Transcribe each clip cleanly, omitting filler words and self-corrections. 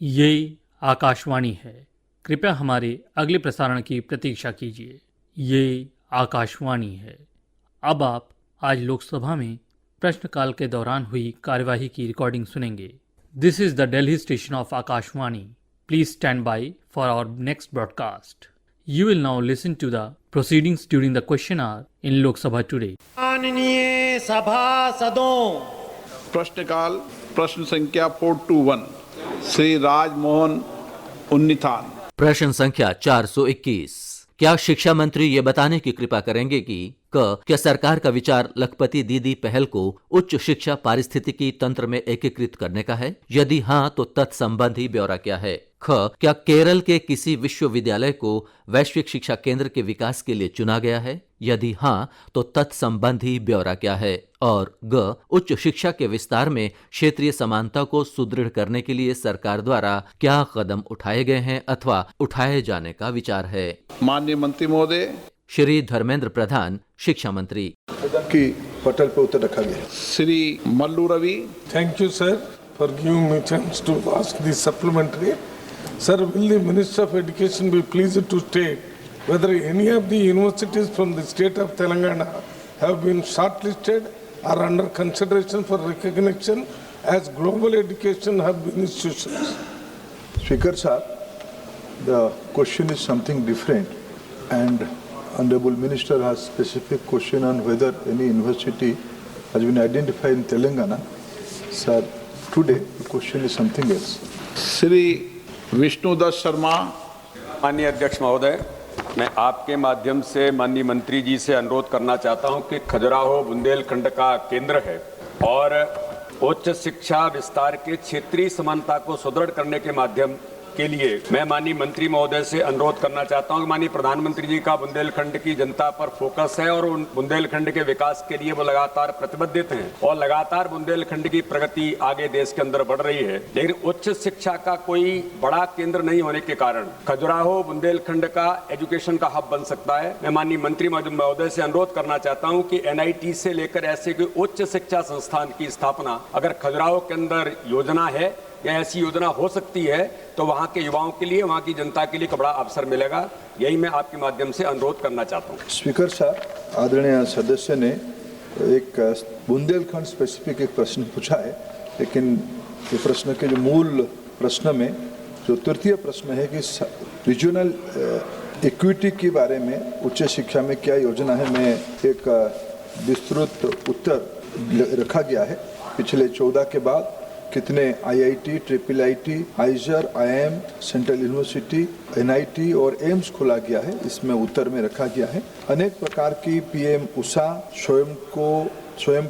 ये आकाशवाणी है। कृपया हमारे अगले प्रसारण की प्रतीक्षा कीजिए। ये आकाशवाणी है। अब आप आज लोकसभा में प्रश्नकाल के दौरान हुई कार्यवाही की रिकॉर्डिंग सुनेंगे। This is the Delhi station of Akashvani. Please stand by for our next broadcast. You will now listen to the proceedings during the question hour in Lok Sabha today. माननीय सभासदों, प्रश्नकाल प्रश्न संख्या 421 श्री राजमोहन उन्नीथान। प्रश्न संख्या 421। क्या शिक्षा मंत्री ये बताने की कृपा करेंगे कि क्या सरकार का विचार लखपति दीदी पहल को उच्च शिक्षा पारिस्थितिकी तंत्र में एकीकृत करने का है? यदि हाँ तो तत्संबंधी ब्यौरा क्या है? क्या केरल के किसी विश्वविद्यालय को वैश्विक शिक्षा केंद्र के विकास के लिए चुना गया है? यदि हाँ तो तत्संबंधी ब्यौरा क्या है? और उच्च शिक्षा के विस्तार में क्षेत्रीय समानता को सुदृढ़ करने के लिए सरकार द्वारा क्या कदम उठाए गए हैं अथवा उठाए जाने का विचार है? माननीय मंत्री महोदय। श्री धर्मेंद्र प्रधान, शिक्षा मंत्री की पटल पर उत्तर रखा गया। Shri Mallu Ravi. Thank you, sir, for giving me chance to ask the supplementary. Sir, will the Minister of Education be pleased to state whether any of the universities from the state of Telangana have been shortlisted or under consideration for recognition as global education hub institutions? Speaker sir, the question is something different, and Honorable Minister has specific question on whether any university has been identified in Telangana. Sir, today the question is something else. Shri Vishnudutt Sharma. माननीय अध्यक्ष महोदय, मैं आपके माध्यम से माननीय मंत्री जी से अनुरोध करना चाहता हूं कि खजुराहो बुंदेलखंड का केंद्र है और उच्च शिक्षा विस्तार के क्षेत्रीय समानता को सुदृढ़ करने के माध्यम के लिए मैं माननीय मंत्री महोदय से अनुरोध करना चाहता हूं कि माननीय प्रधानमंत्री जी का बुंदेलखंड की जनता पर फोकस है और उन बुंदेलखंड के विकास के लिए वो लगातार प्रतिबद्ध हैं और लगातार बुंदेलखंड की प्रगति आगे देश के अंदर बढ़ रही है। लेकिन उच्च शिक्षा का कोई बड़ा केंद्र नहीं होने के कारण खजुराहो बुंदेलखंड का एजुकेशन का हब बन सकता है। मैं माननीय मंत्री महोदय से अनुरोध करना चाहता हूं कि NIT से लेकर ऐसे कोई उच्च शिक्षा संस्थान की स्थापना अगर खजुराहो के अंदर योजना है या ऐसी योजना हो सकती है तो वहाँ के युवाओं के लिए, वहाँ की जनता के लिए बड़ा अवसर मिलेगा। यही मैं आपके माध्यम से अनुरोध करना चाहता हूँ। स्पीकर साहब, आदरणीय सदस्य ने एक बुंदेलखंड स्पेसिफिक एक प्रश्न पूछा है, लेकिन ये प्रश्न के जो मूल प्रश्न में जो तृतीय प्रश्न है कि रीजनल इक्विटी के बारे में उच्च शिक्षा में क्या योजना है, मैं एक विस्तृत उत्तर रखा गया है। पिछले 14 के बाद कितने IIT, IIIT, आइजर, IIM, central university, NIT और एम्स खोला गया है, इसमें उत्तर में रखा गया है। अनेक प्रकार की PM उषा स्वयं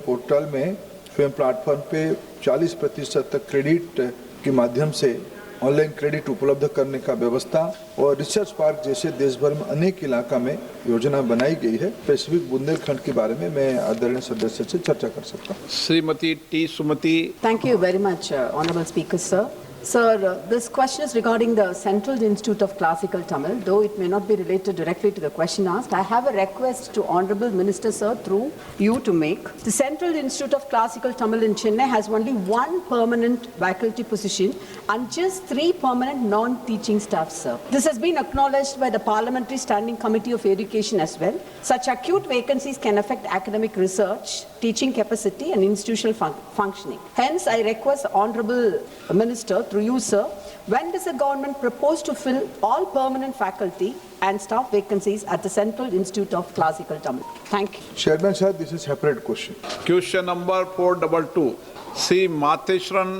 पोर्टल में, स्वयं प्लेटफॉर्म पे 40% तक क्रेडिट के माध्यम से ऑनलाइन क्रेडिट उपलब्ध करने का व्यवस्था और रिसर्च पार्क जैसे देश भर में अनेक इलाका में योजना बनाई गई है। स्पेसिफिक बुंदेलखंड के बारे में मैं आदरणीय सदस्य से चर्चा कर सकता हूँ। Shrimati T Sumati. Thank you very much, Honorable Speaker, sir. Sir, this question is regarding the Central Institute of Classical Tamil. Though it may not be related directly to the question asked, I have a request to Honorable Minister, sir, through you to make. The Central Institute of Classical Tamil in Chennai has only one permanent faculty position and just 3 permanent non-teaching staff, sir. This has been acknowledged by the Parliamentary Standing Committee of Education as well. Such acute vacancies can affect academic research, teaching capacity and institutional functioning. Hence, I request the Honorable Minister, through you, sir, when does the government propose to fill all permanent faculty and staff vacancies at the Central Institute of Classical Tamil? Thank you. Chairman sir, this is a separate question. Question number 422 Shri Matheswaran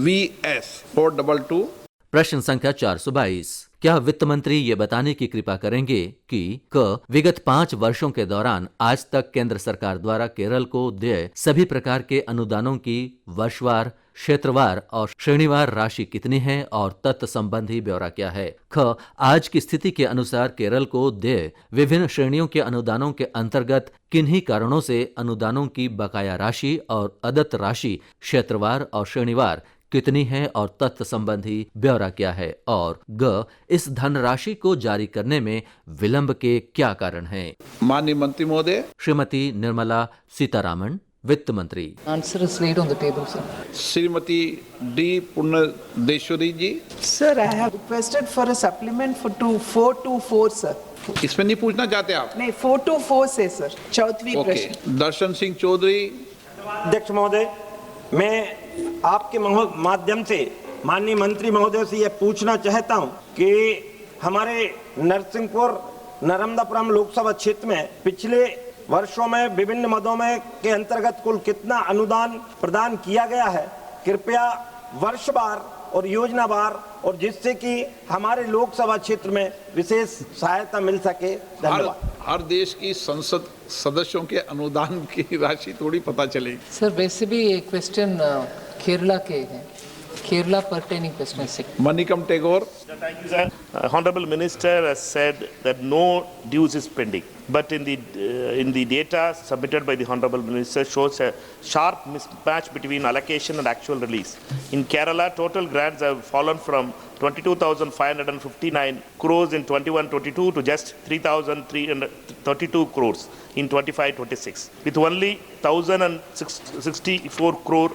VS 422। प्रश्न संख्या 422। क्या वित्त मंत्री ये बताने की कृपा करेंगे कि विगत 5 वर्षों के दौरान आज तक केंद्र सरकार द्वारा केरल को दिए सभी प्रकार के अनुदानों की वर्षवार, क्षेत्रवार और श्रेणीवार राशि कितनी है और तत्संबंधी ब्यौरा क्या है? आज की स्थिति के अनुसार केरल को दिए विभिन्न श्रेणियों के अनुदानों के अंतर्गत किन्हीं कारणों से अनुदानों की बकाया राशि और अदत्त राशि क्षेत्रवार और श्रेणीवार कितनी है और तत्व संबंधी ब्यौरा क्या है? और इस धनराशि को जारी करने में विलंब के क्या कारण हैं? माननीय मंत्री महोदय। श्रीमती निर्मला सीतारामन, वित्त मंत्री। Answer is laid on the table, sir. Shrimati D Punyadeshwari ji. Sir, I have requested for a supplement for 424, sir. इसमें नहीं पूछना चाहते आप? नहीं, 424 से सर, चौथी ओके। प्रश्न। दर्शन सिंह चौधरी। अध्यक्ष महोदय, मैं आपके माध्यम से माननीय मंत्री महोदय से यह पूछना चाहता हूं कि हमारे नरसिंहपुर नर्मदापुरम लोकसभा क्षेत्र में पिछले वर्षों में विभिन्न मदों में के अंतर्गत कुल कितना अनुदान प्रदान किया गया है, कृपया वर्षवार और योजनावार, और जिससे कि हमारे लोकसभा क्षेत्र में विशेष सहायता मिल सके। धन्यवाद। हर देश की संसद सदस्यों के अनुदान की राशि थोड़ी पता चलेगी। सर, वैसे भी ये क्वेश्चन केरला के हैं, केरला pertaining question है। Manickam Tagore. Thank you, sir. Honorable Minister has said that no dues is pending, but in the data submitted by the Honorable Minister shows a sharp mismatch between allocation and actual release. In Kerala, total grants have fallen from 22,559 crores in 21-22 to just 3,332 crores in 25-26, with only 1,064 crore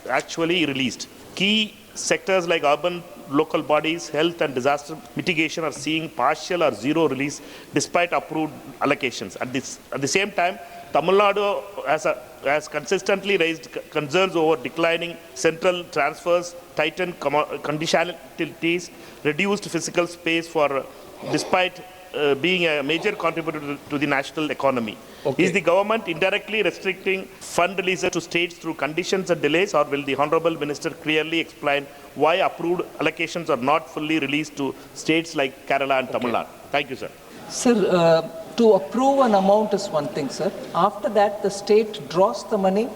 actually released. Key sectors like urban local bodies, health and disaster mitigation are seeing partial or zero release despite approved allocations. At the same time, Tamil Nadu has consistently raised concerns over declining central transfers, tightened conditionalities, reduced physical space despite being a major contributor to the national economy. Okay. Is the government indirectly restricting fund releases to states through conditions and delays, or will the Honorable Minister clearly explain why approved allocations are not fully released to states like Kerala and Tamil Nadu? Thank you, sir. Sir, to approve an amount is one thing, sir. After that, the state draws the money,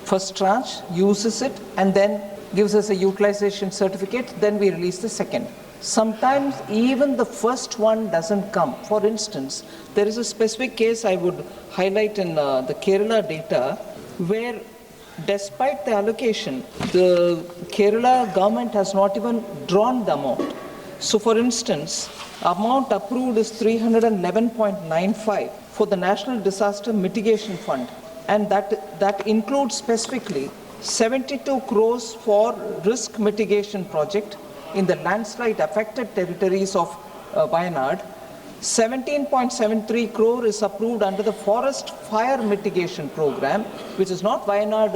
first tranche, uses it, and then gives us a utilization certificate, then we release the second. Sometimes even the first one doesn't come. For instance, there is a specific case I would highlight in the Kerala data where despite the allocation, the Kerala government has not even drawn the amount. So for instance, amount approved is 311.95 for the National Disaster Mitigation Fund, and that includes specifically 72 crores for risk mitigation project in the landslide affected territories of Wayanad. 17.73 crore is approved under the forest fire mitigation program, which is not Wayanad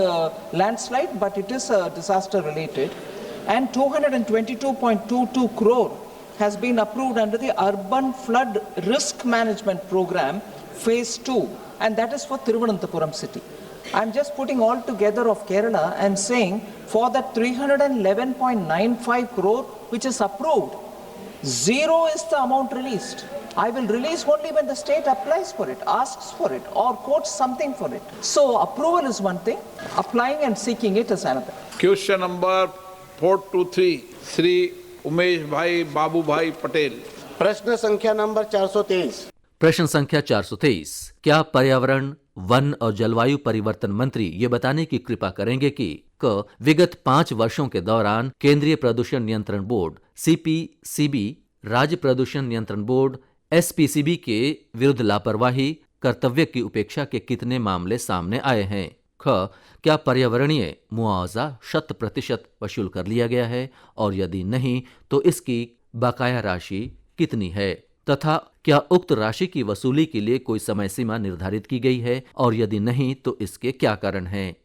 landslide, but it is disaster related. And 222.22 crore has been approved under the urban flood risk management program, phase 2, and that is for Thiruvananthapuram city. I'm just putting all together of Kerala and saying for that 311.95 crore which is approved, zero is the amount released. I will release only when the state applies for it, asks for it, or quotes something for it. So approval is one thing, applying and seeking it is another. Question number 423, Shri Umesh भाई बाबू भाई पटेल। प्रश्न संख्या number 423। प्रश्न संख्या 423, क्या पर्यावरण, one और जलवायु परिवर्तन मंत्री ये बताने की कृपा करेंगे कि विगत 5 वर्षों के दौरान केंद्रीय प्रदूषण नियंत्रण बोर्ड CPCB, राज्य प्रदूषण नियंत्रण बोर्ड SPCB के विरुद्ध लापरवाही, कर्तव्य की उपेक्षा के कितने मामले सामने आए हैं? क्या पर्यावरणीय मुआवजा 100% वसूल कर लिया गया है, और यदि नहीं तो इसकी बकाया राशि कितनी है, तथा क्या उक्त राशि की वसूली के लिए कोई समय सीमा निर्धारित की गई है, और यदि नहीं तो इसके क्या कारण हैं?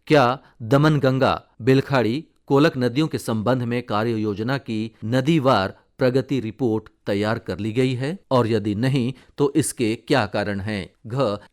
क्या दमनगंगा, बेलखाड़ी, कोलक नदियों के संबंध में कार्य योजना की नदीवार प्रगति रिपोर्ट तैयार कर ली गई है, और यदि नहीं तो इसके क्या कारण हैं?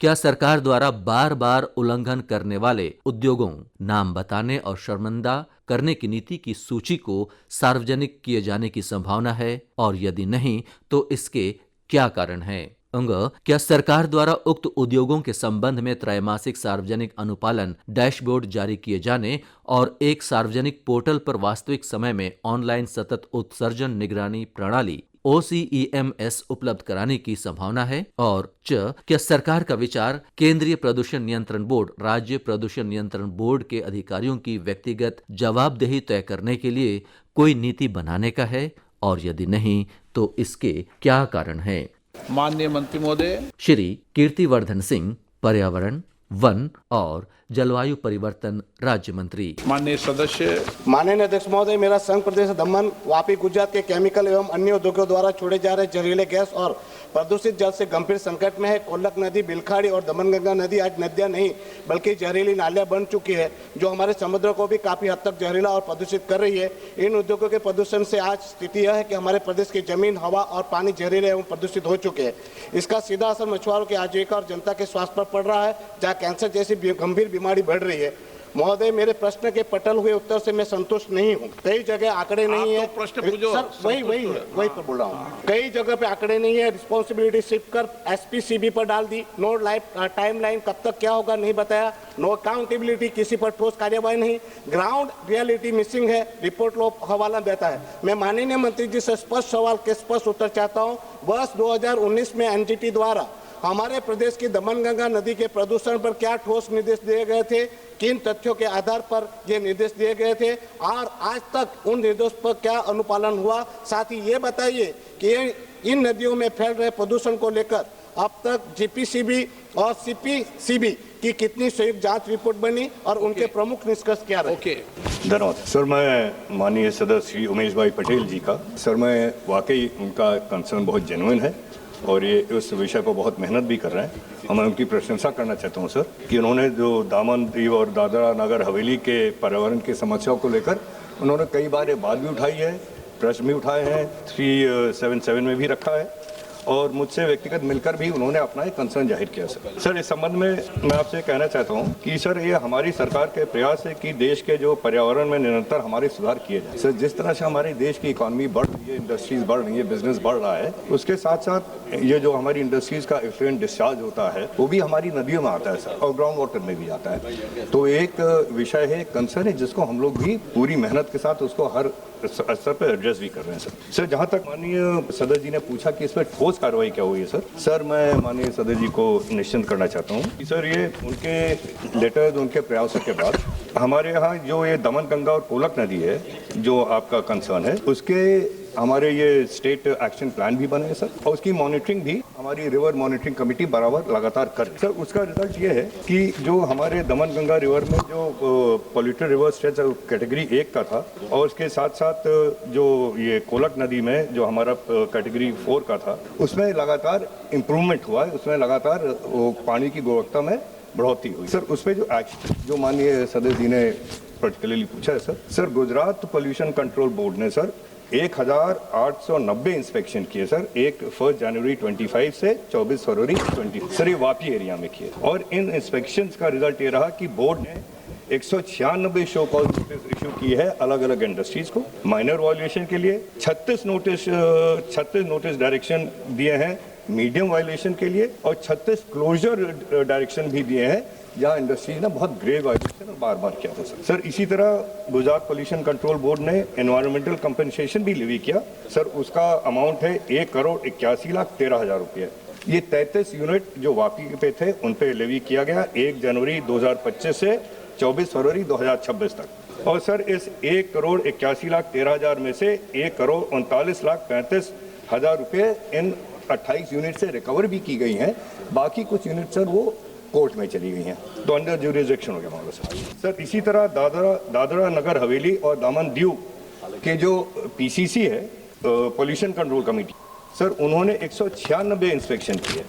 क्या सरकार द्वारा बार बार उल्लंघन करने वाले उद्योगों, नाम बताने और शर्मिंदा करने की नीति की सूची को सार्वजनिक किए जाने की संभावना है, और यदि नहीं तो इसके क्या कारण हैं? क्या सरकार द्वारा उक्त उद्योगों के संबंध में त्रैमासिक सार्वजनिक अनुपालन डैशबोर्ड जारी किए जाने और एक सार्वजनिक पोर्टल पर वास्तविक समय में ऑनलाइन सतत उत्सर्जन निगरानी प्रणाली OCEMS उपलब्ध कराने की संभावना है? और क्या सरकार का विचार केंद्रीय प्रदूषण नियंत्रण बोर्ड, राज्य प्रदूषण नियंत्रण बोर्ड के अधिकारियों की व्यक्तिगत जवाबदेही तय करने के लिए कोई नीति बनाने का है, और यदि नहीं तो इसके क्या कारण हैं? माननीय मंत्री महोदय। श्री कीर्तिवर्धन सिंह, पर्यावरण, वन और जलवायु परिवर्तन राज्य मंत्री। माननीय सदस्य, माननीय अध्यक्ष महोदय, मेरा संघ प्रदेश दमन वापी गुजरात के केमिकल एवं अन्य उद्योगों द्वारा छोड़े जा रहे जहरीले गैस और प्रदूषित जल से गंभीर संकट में है। कोल्लक नदी, बिलखाड़ी और दमनगंगा नदी आज नदियां नहीं बल्कि जहरीली नालियां बन चुकी है, जो हमारे समुद्र को भी काफी हद तक जहरीला और प्रदूषित कर रही है। इन उद्योगों के प्रदूषण से आज स्थिति यह है कि हमारे प्रदेश की जमीन, हवा और पानी जहरीले एवं प्रदूषित हो चुके हैं। इसका सीधा असर मछुआरों की आजीविका और जनता के स्वास्थ्य पर पड़ रहा है, जहाँ कैंसर जैसी गंभीर बीमारी बढ़ रही है। महोदय, मेरे प्रश्न के पटल हुए उत्तर से मैं संतुष्ट नहीं हूँ। कई जगह आंकड़े नहीं है। प्रश्न पूछो। सर, वही पर बोल रहा हूँ। कई जगह पे आंकड़े नहीं है। रिस्पॉन्सिबिलिटी शिफ्ट कर एसपीसीबी पर डाल दी। नो लाइफ टाइम लाइन, कब तक क्या होगा नहीं बताया। नो अकाउंटेबिलिटी, किसी पर ठोस कार्यवाही नहीं। ग्राउंड रियलिटी मिसिंग है। रिपोर्ट लो हवाला देता है। मैं माननीय मंत्री जी से स्पष्ट सवाल के स्पष्ट उत्तर चाहता हूँ। वर्ष 2019 में एनजीटी द्वारा हमारे प्रदेश की दमनगंगा नदी के प्रदूषण पर क्या ठोस निर्देश दिए गए थे, किन तथ्यों के आधार पर ये निर्देश दिए गए थे और आज तक उन निर्देश पर क्या अनुपालन हुआ। साथ ही ये बताइए कि इन नदियों में फैल रहे प्रदूषण को लेकर अब तक जीपीसीबी और सीपीसीबी की कितनी संयुक्त जांच रिपोर्ट बनी और उनके प्रमुख निष्कर्ष क्या रहे। धन्यवाद सर। मैं माननीय सदस्य श्री उमेश भाई पटेल जी का, सर मैं वाकई उनका कंसर्न बहुत जेन्युइन है और ये उस विषय पर बहुत मेहनत भी कर रहे हैं और मैं उनकी प्रशंसा करना चाहता हूँ सर कि उन्होंने जो दामन दीव और दादरा नगर हवेली के पर्यावरण की समस्याओं को लेकर उन्होंने कई बार ये बात भी उठाई है, प्रश्न भी उठाए हैं, 377 में भी रखा है और मुझसे व्यक्तिगत मिलकर भी उन्होंने अपना एक कंसर्न जाहिर किया सर। सर इस संबंध में मैं आपसे कहना चाहता हूं कि सर ये हमारी सरकार के प्रयास है कि देश के जो पर्यावरण में निरंतर हमारे सुधार किए जाए। सर जिस तरह से हमारे देश की इकॉनमी बढ़ रही है, इंडस्ट्रीज बढ़ रही है, बिजनेस बढ़ रहा है, उसके साथ साथ ये जो हमारी इंडस्ट्रीज का इफ्लुएंट डिस्चार्ज होता है वो भी हमारी नदियों में आता है सर और ग्राउंड वाटर में भी आता है। तो एक विषय है, कंसर्न है जिसको हम लोग भी पूरी मेहनत के साथ उसको हर स्तर पर एड्रेस भी कर रहे हैं सर। सर जहां तक माननीय सदस्य जी ने पूछा कि इस पर ठोस कार्रवाई क्या हुई है सर मैं माननीय सदस्य जी को निश्चिंत करना चाहता हूं कि सर ये उनके लेटर्स, उनके प्रयासों के बाद हमारे यहाँ जो ये दमनगंगा और कोलक नदी है जो आपका कंसर्न है, उसके हमारे ये स्टेट एक्शन प्लान भी बने हैं सर और उसकी मॉनिटरिंग भी हमारी रिवर मॉनिटरिंग कमेटी बराबर लगातार कर रही है। सर उसका रिजल्ट ये है कि जो हमारे दमनगंगा रिवर में जो पॉल्यूटेड रिवर स्टेज कैटेगरी 1 का था और उसके साथ साथ जो ये कोलक नदी में जो हमारा कैटेगरी 4 का था, उसमें लगातार इम्प्रूवमेंट हुआ है, उसमें लगातार वो पानी की गुणवत्ता में बढ़ोतरी हुई। सर उसमें जो एक्शन जो माननीय सदस्य जी ने पर्टिकुलरली पूछा है sir Gujarat pollution control board ने सर 1890 इंस्पेक्शन किए सर 1 जनवरी 25 से 24 फरवरी 20 सर ये वापी एरिया में किए और इन इंस्पेक्शंस का रिजल्ट ये रहा कि बोर्ड ने 196 शो कॉज नोटिस इशू की है अलग अलग इंडस्ट्रीज को माइनर वायलेशन के लिए, 36 नोटिस डायरेक्शन दिए हैं मीडियम वायलेशन के लिए और 36 क्लोजर डायरेक्शन भी दिए हैं जहाँ इंडस्ट्री ने बहुत ग्रेव वायलेशन बार बार किया था सर। इसी तरह गुजरात पोल्यूशन कंट्रोल बोर्ड ने एनवायरमेंटल कंपनसेशन भी लेवी किया सर, उसका अमाउंट है 1,81,13,000 रुपये। ये 33 यूनिट जो वापी पे थे उन पे लेवी किया गया 1 जनवरी 2025 से 24 फरवरी 2026 तक और सर इस 1,81,13,000 में से 1,39,35,000 रुपये इन 28 यूनिट से रिकवर भी की गई हैं, बाकी कुछ यूनिट सर वो कोर्ट में चली गई हैं तो अंडर ज्यूरिसडिक्शन हो गया मामला सर। इसी तरह दादरा नगर हवेली और दामन दीव के जो पीसीसी है पोल्यूशन कंट्रोल कमेटी सर उन्होंने 196 इंस्पेक्शन किए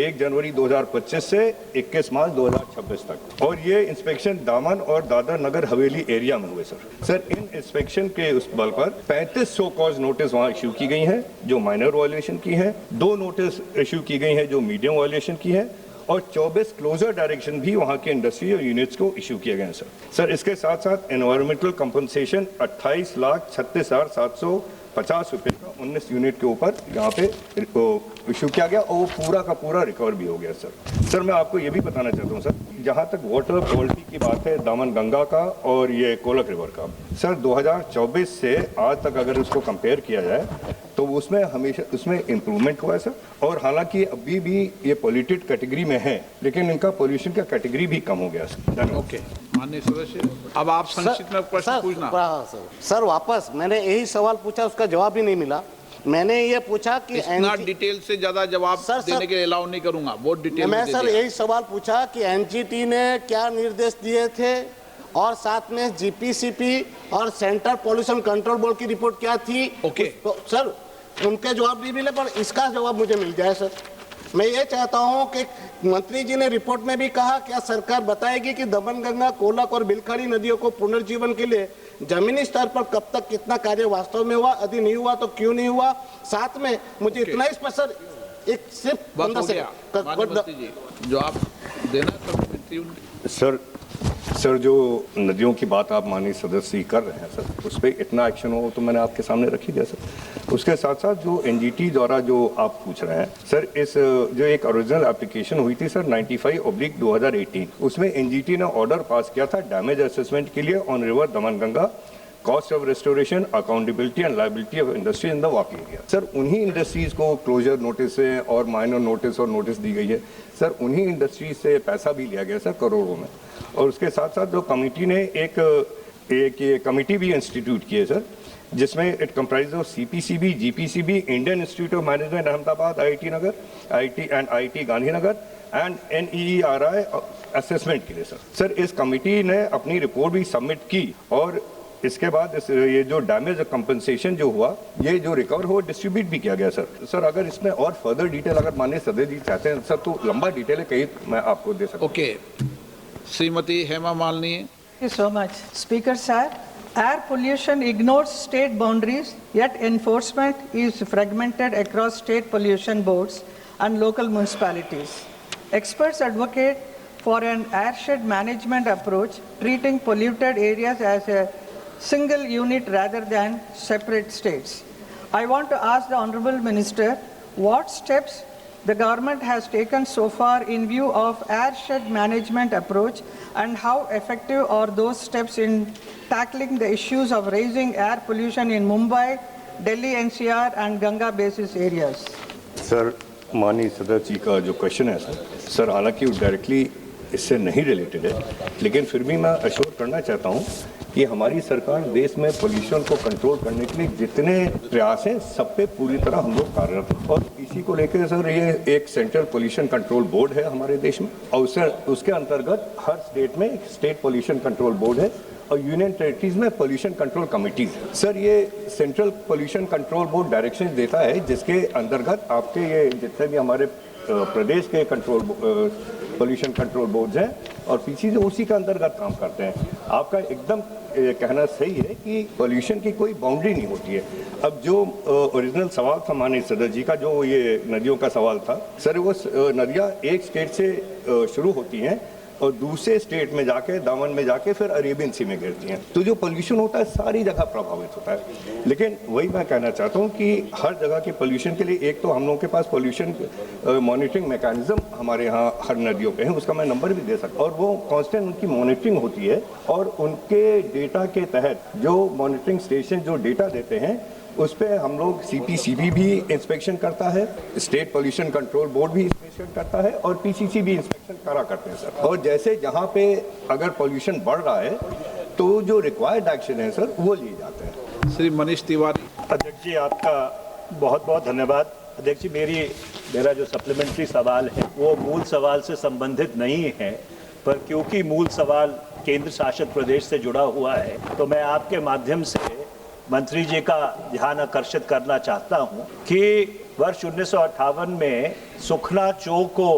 1 जनवरी 2025 से 21 मार्च 2026 तक और ये इंस्पेक्शन दामन और दादरा नगर हवेली एरिया में हुए सर इन इंस्पेक्शन के उस बल पर 35 शो कॉज नोटिस वहाँ इशू की गई हैं जो माइनर वायलेशन की हैं, 2 नोटिस इशू की गई हैं जो मीडियम वायलेशन की हैं और 24 क्लोजर डायरेक्शन भी वहाँ के इंडस्ट्री और यूनिट्स को इशू किए गए हैं सर इसके साथ साथ एनवायरमेंटल कंपनसेशन 28,36,750 रुपये का 19 यूनिट के ऊपर यहाँ पे इशू किया गया और वो पूरा का पूरा रिकवर भी हो गया सर मैं आपको ये भी बताना चाहता हूँ सर जहाँ तक वाटर क्वालिटी की बात है दामन गंगा का और ये कोलक रिवर का सर 2024 से आज तक अगर उसको कंपेयर किया जाए तो उसमें हमेशा उसमें इम्प्रूवमेंट हुआ है सर और हालांकि अभी भी ये पॉल्यूटेड कैटेगरी में है लेकिन इनका पोल्यूशन का कैटेगरी भी कम हो गया सर। ओके माननीय सदस्य अब आप संक्षिप्त में प्रश्न पूछना। सर वापस मैंने यही सवाल पूछा, उसका जवाब ही नहीं मिला। मैंने ये पूछा कि इतना डिटेल से ज्यादा जवाब देने के लिए अलाउ नहीं करूंगा, बहुत डिटेल मैं में सर दे दिया। यही सवाल पूछा कि एनजीटी ने क्या निर्देश दिए थे और साथ में जीपीसीपी और सेंट्रल पॉल्यूशन कंट्रोल बोर्ड की रिपोर्ट क्या थी। ओके। तो सर उनके जवाब नहीं मिले, पर इसका जवाब मुझे मिल जाए सर। मैं ये चाहता हूं कि मंत्री जी ने रिपोर्ट में भी कहा, क्या सरकार बताएगी कि दमनगंगा, कोलक और बिलखड़ी नदियों को पुनर्जीवन के लिए जमीनी स्तर पर कब तक कितना कार्य वास्तव में हुआ, यदि नहीं हुआ तो क्यों नहीं हुआ। साथ में मुझे इतना ही स्पष्ट सर, एक सिर्फ बस हो गया माननीय मंत्री जी, जो आप देना सर जो नदियों की बात आप माननीय सदस्य जी कर रहे हैं सर, उस पर इतना एक्शन हो तो मैंने आपके सामने रख ही दिया सर। उसके साथ साथ जो एनजीटी द्वारा जो आप पूछ रहे हैं सर, इस जो एक ओरिजिनल एप्लीकेशन हुई थी सर 95/2018, उसमें एनजीटी ने ऑर्डर पास किया था डैमेज असेसमेंट के लिए on river Damanganga, cost of restoration, accountability and liability of industry in the वाकी एरिया। सर उन्हीं इंडस्ट्रीज को क्लोजर नोटिस और माइनर नोटिस और नोटिस दी गई है सर, उन्हीं इंडस्ट्रीज से पैसा भी लिया गया सर करोड़ों में। और उसके साथ साथ जो कमेटी ने एक कमेटी भी इंस्टीट्यूट की है सर, जिसमें it comprise of CPCB, GPCB, Indian institute of management Ahmedabad, IIT Nagar, IIT Gandhinagar and NEERI assessment के लिए सर इस कमेटी ने अपनी रिपोर्ट भी सबमिट की और इसके बाद ये जो डैमेज कंपनसेशन जो हुआ, ये जो रिकवर हुआ डिस्ट्रीब्यूट भी किया गया सर अगर इसमें और फर्दर डिटेल अगर माननीय सदस्य जी चाहते हैं सर तो लंबा डिटेल है, कहीं मैं आपको दे सकता हूं। Okay, Shrimati Hema Malini. Thank you so much. Speaker sir, air pollution ignores state boundaries, yet enforcement is fragmented across state pollution boards and local municipalities. Experts advocate for an airshed management approach, treating polluted areas as a single unit rather than separate states. I want to ask the Honorable Minister what steps the government has taken so far in view of airshed management approach and how effective are those steps in tackling the issues of raising air pollution in Mumbai, Delhi NCR and Ganga basin areas. Sir माननीय सदस्य जी का जो question है sir हालांकि वो directly इससे नहीं related है, लेकिन फिर भी मैं अश्योर करना चाहता हूँ कि हमारी सरकार देश में पोल्यूशन को कंट्रोल करने के लिए जितने प्रयास हैं सब पे पूरी तरह हम लोग कार्यरत हैं। और इसी को लेकर सर ये एक सेंट्रल पोल्यूशन कंट्रोल बोर्ड है हमारे देश में और उसके अंतर्गत हर स्टेट में एक स्टेट पोल्यूशन कंट्रोल बोर्ड है और यूनियन टेरिटरीज में पोल्यूशन कंट्रोल कमेटीज है। सर ये central pollution control board direction देता है जिसके अंतर्गत आपके ये जितने भी हमारे प्रदेश के पोल्यूशन कंट्रोल बोर्ड हैं और पीछे जो उसी के अंतर्गत काम करते हैं। आपका एकदम कहना सही है कि पोल्यूशन की कोई बाउंड्री नहीं होती है। अब जो ओरिजिनल सवाल था माननीय सदस्य जी का, जो ये नदियों का सवाल था सर, वो नदियाँ एक स्टेट से शुरू होती हैं और दूसरे स्टेट में जाके दामन में जाके फिर अरेबियन सी में गिरती हैं, तो जो पोल्यूशन होता है सारी जगह प्रभावित होता है। लेकिन वही मैं कहना चाहता हूँ कि हर जगह के पोल्यूशन के लिए एक तो हम लोगों के पास पोल्यूशन मॉनिटरिंग मैकेनिज्म हमारे यहाँ हर नदियों पे है, उसका मैं नंबर भी दे सकता हूँ और वो कांस्टेंट उनकी मॉनिटरिंग होती है और उनके डेटा के तहत जो मॉनिटरिंग स्टेशन जो डेटा देते हैं उस पर हम लोग CPCB भी इंस्पेक्शन करता है, स्टेट पोल्यूशन कंट्रोल बोर्ड भी इंस्पेक्शन करता है और PCC भी इंस्पेक्शन करा करते हैं सर। और जैसे जहाँ पे अगर पोल्यूशन बढ़ रहा है तो जो रिक्वायर्ड एक्शन है सर वो लिए जाते हैं। श्री मनीष तिवारी। अध्यक्ष जी आपका बहुत बहुत धन्यवाद। अध्यक्ष जी मेरा जो सप्लीमेंट्री सवाल है वो मूल सवाल से संबंधित नहीं है, पर क्योंकि मूल सवाल केंद्र शासित प्रदेश से जुड़ा हुआ है तो मैं आपके माध्यम से मंत्री जी का ध्यान आकर्षित करना चाहता हूं कि वर्ष 1958 में सुखना चौको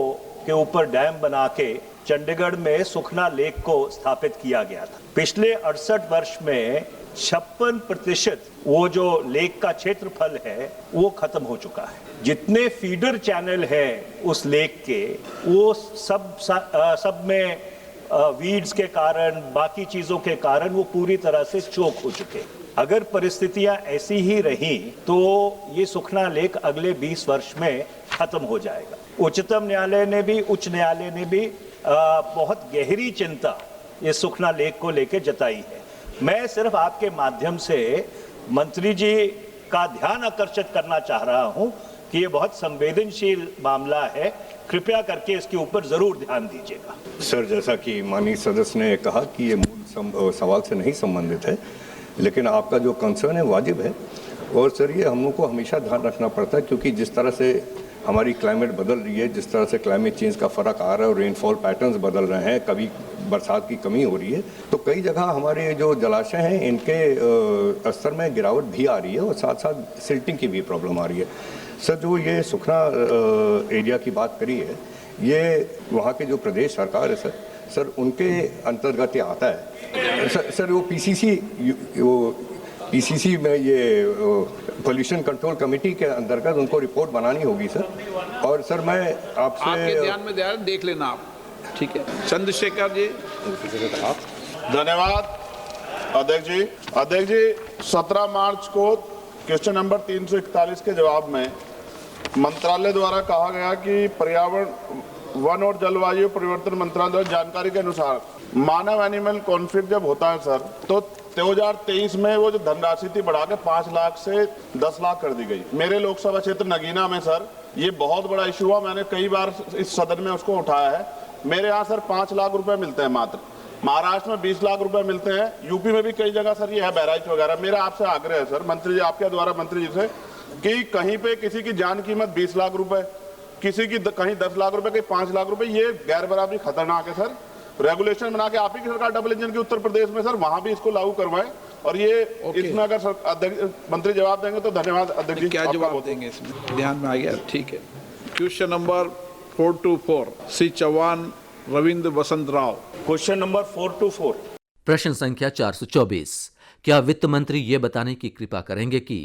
के ऊपर डैम बना के चंडीगढ़ में सुखना लेक को स्थापित किया गया था। पिछले 68 वर्ष में 56% वो जो लेक का क्षेत्रफल है वो खत्म हो चुका है। जितने फीडर चैनल है उस लेक के वो सब में वीड्स के कारण बाकी चीजों के कारण वो पूरी तरह से चोक हो चुके हैं। अगर परिस्थितियां ऐसी ही रही तो ये सुखना लेक अगले 20 वर्ष में खत्म हो जाएगा। उच्चतम न्यायालय ने भी उच्च न्यायालय ने भी बहुत गहरी चिंता ये सुखना लेक को लेकर जताई है। मैं सिर्फ आपके माध्यम से मंत्री जी का ध्यान आकर्षित करना चाह रहा हूं कि ये बहुत संवेदनशील मामला है, कृपया करके इसके ऊपर जरूर ध्यान दीजिएगा। सर जैसा कि माननीय सदस्य ने कहा कि ये मूल सवाल से नहीं संबंधित है, लेकिन आपका जो कंसर्न है वाजिब है और सर ये हम लोग को हमेशा ध्यान रखना पड़ता है, क्योंकि जिस तरह से हमारी क्लाइमेट बदल रही है, जिस तरह से क्लाइमेट चेंज का फ़र्क आ रहा है और रेनफॉल पैटर्न्स बदल रहे हैं, कभी बरसात की कमी हो रही है, तो कई जगह हमारे जो जलाशय हैं इनके स्तर में गिरावट भी आ रही है और साथ साथ सिल्टिंग की भी प्रॉब्लम आ रही है। सर जो ये सुखना एरिया की बात करी है, ये वहाँ के जो प्रदेश सरकार है सर उनके अंतर्गत ये आता है। सर वो पीसीसी में ये पोल्यूशन कंट्रोल कमेटी के अंतर्गत उनको रिपोर्ट बनानी होगी सर। और सर मैं आपसे आपके ध्यान में देख लेना आप, ठीक है। चंद्रशेखर जी। धन्यवाद अध्यक्ष जी। अध्यक्ष जी 17 मार्च को क्वेश्चन नंबर 341 के जवाब में मंत्रालय द्वारा कहा गया कि पर्यावरण, वन और जलवायु परिवर्तन मंत्रालय द्वारा जानकारी के अनुसार मानव एनिमल कॉन्फ्लिक्ट जब होता है सर, तो 2023 में वो जो धनराशि थी बढ़ा के 5 लाख से 10 लाख कर दी गई। मेरे लोकसभा क्षेत्र नगीना में सर ये बहुत बड़ा इशू हुआ, मैंने कई बार इस सदन में उसको उठाया है। मेरे यहाँ सर 5 लाख रुपए मिलते हैं मात्र, महाराष्ट्र में 20 लाख रुपए मिलते हैं, यूपी में भी कई जगह सर ये है बहराइच वगैरह। मेरा आपसे आग्रह है सर मंत्री जी, आपके द्वारा मंत्री जी से, कि कहीं पे किसी की जान कीमत 20 लाख रुपए, किसी की कहीं 10 लाख रुपए, कहीं 5 लाख रुपए, ये गैर बराबरी खतरनाक है सर। रेगुलेशन बना के आप ही की सरकार डबल इंजन की उत्तर प्रदेश में सर वहां भी इसको लागू करवाएं। और ये इसमें अगर मंत्री जवाब देंगे तो धन्यवाद अध्यक्ष जी। क्या जवाब देंगे इसमें, ध्यान में आ गया, ठीक है। Question number 424 Shri Chauhan Ravindra Vasant Rao. Question number 424। प्रश्न संख्या 424। क्या वित्त मंत्री ये बताने की कृपा करेंगे कि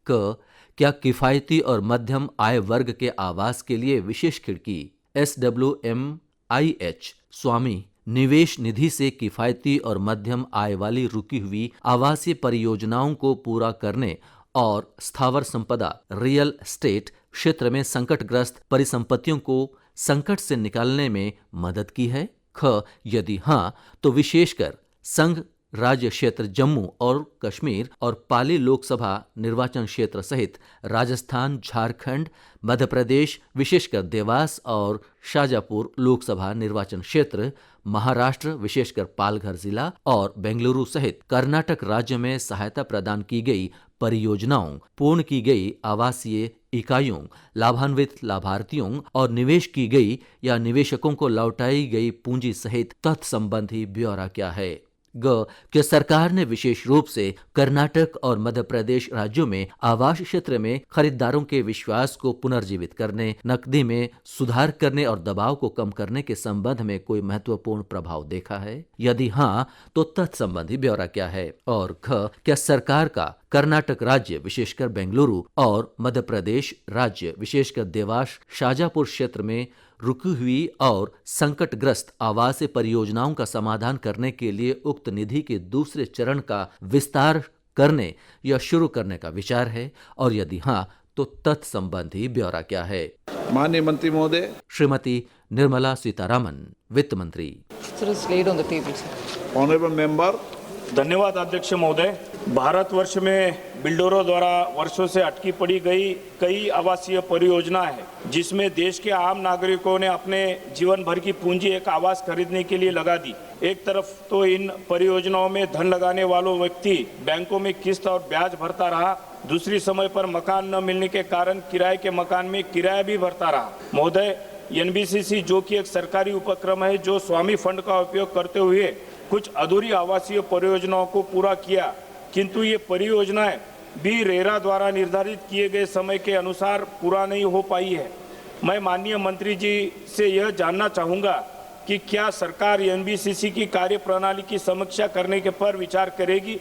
क्या किफायती और मध्यम आय वर्ग के आवास के लिए विशेष खिड़की SWMIH स्वामी निवेश निधि से किफायती और मध्यम आय वाली रुकी हुई आवासीय परियोजनाओं को पूरा करने और स्थावर संपदा रियल एस्टेट क्षेत्र में संकटग्रस्त परिसंपत्तियों को संकट से निकालने में मदद की है? यदि हां तो विशेषकर संघ राज्य क्षेत्र जम्मू और कश्मीर और पाली लोकसभा निर्वाचन क्षेत्र सहित राजस्थान, झारखंड, मध्य प्रदेश, विशेषकर देवास और शाजापुर लोकसभा निर्वाचन क्षेत्र, महाराष्ट्र विशेषकर पालघर जिला और बेंगलुरु सहित कर्नाटक राज्य में सहायता प्रदान की गई परियोजनाओं, पूर्ण की गई आवासीय इकाइयों, लाभान्वित लाभार्थियों और निवेश की गई या निवेशकों को लौटाई गई पूंजी सहित तत्संबंधी ब्यौरा क्या है? कि सरकार ने विशेष रूप से कर्नाटक और मध्य प्रदेश राज्यों में आवास क्षेत्र में खरीदारों के विश्वास को पुनर्जीवित करने, नकदी में सुधार करने और दबाव को कम करने के संबंध में कोई महत्वपूर्ण प्रभाव देखा है? यदि हां तो तत्संबंधी ब्यौरा क्या है? और क्या सरकार का कर्नाटक राज्य विशेषकर बेंगलुरु और मध्य प्रदेश राज्य विशेषकर देवास, शाजापुर क्षेत्र में रुकी हुई और संकटग्रस्त आवासीय परियोजनाओं का समाधान करने के लिए उक्त निधि के दूसरे चरण का विस्तार करने या शुरू करने का विचार है? और यदि हां तो तत्संबंधी ब्यौरा क्या है? माननीय मंत्री महोदय। श्रीमती निर्मला सीतारामन, वित्त मंत्री। Honourable member. धन्यवाद अध्यक्ष महोदय। भारतवर्ष में बिल्डरों द्वारा वर्षों से अटकी पड़ी गई कई आवासीय परियोजनाएं हैं, जिसमें देश के आम नागरिकों ने अपने जीवन भर की पूंजी एक आवास खरीदने के लिए लगा दी। एक तरफ तो इन परियोजनाओं में धन लगाने वालों व्यक्ति बैंकों में किस्त और ब्याज भरता रहा, दूसरी समय पर मकान न मिलने के कारण किराए के मकान में किराया भी भरता रहा। महोदय, NBCC जो कि एक सरकारी उपक्रम है, जो स्वामी फंड का उपयोग करते हुए कुछ अधूरी आवासीय परियोजनाओं को पूरा किया, किंतु ये परियोजनाएं भी रेरा द्वारा निर्धारित किए गए समय के अनुसार पूरा नहीं हो पाई है। मैं माननीय मंत्री जी से यह जानना चाहूँगा कि क्या सरकार NBCC की कार्य प्रणाली की समीक्षा करने के पर विचार करेगी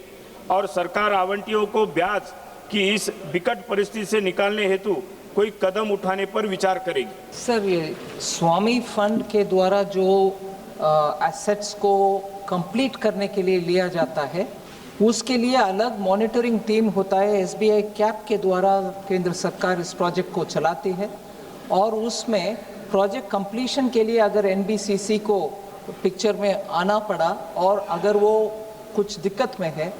और सरकार आवंटियों को ब्याज की इस विकट परिस्थिति से निकालने हेतु कोई कदम उठाने पर विचार करेगी? सर, ये स्वामी फंड के द्वारा जो एसेट्स को कंप्लीट करने के लिए लिया जाता है, उसके लिए अलग मॉनिटरिंग टीम होता है। SBI कैप के द्वारा केंद्र सरकार इस प्रोजेक्ट को चलाती है और उसमें प्रोजेक्ट कंप्लीशन के लिए अगर NBCC को पिक्चर में आना पड़ा और अगर वो कुछ दिक्कत में है,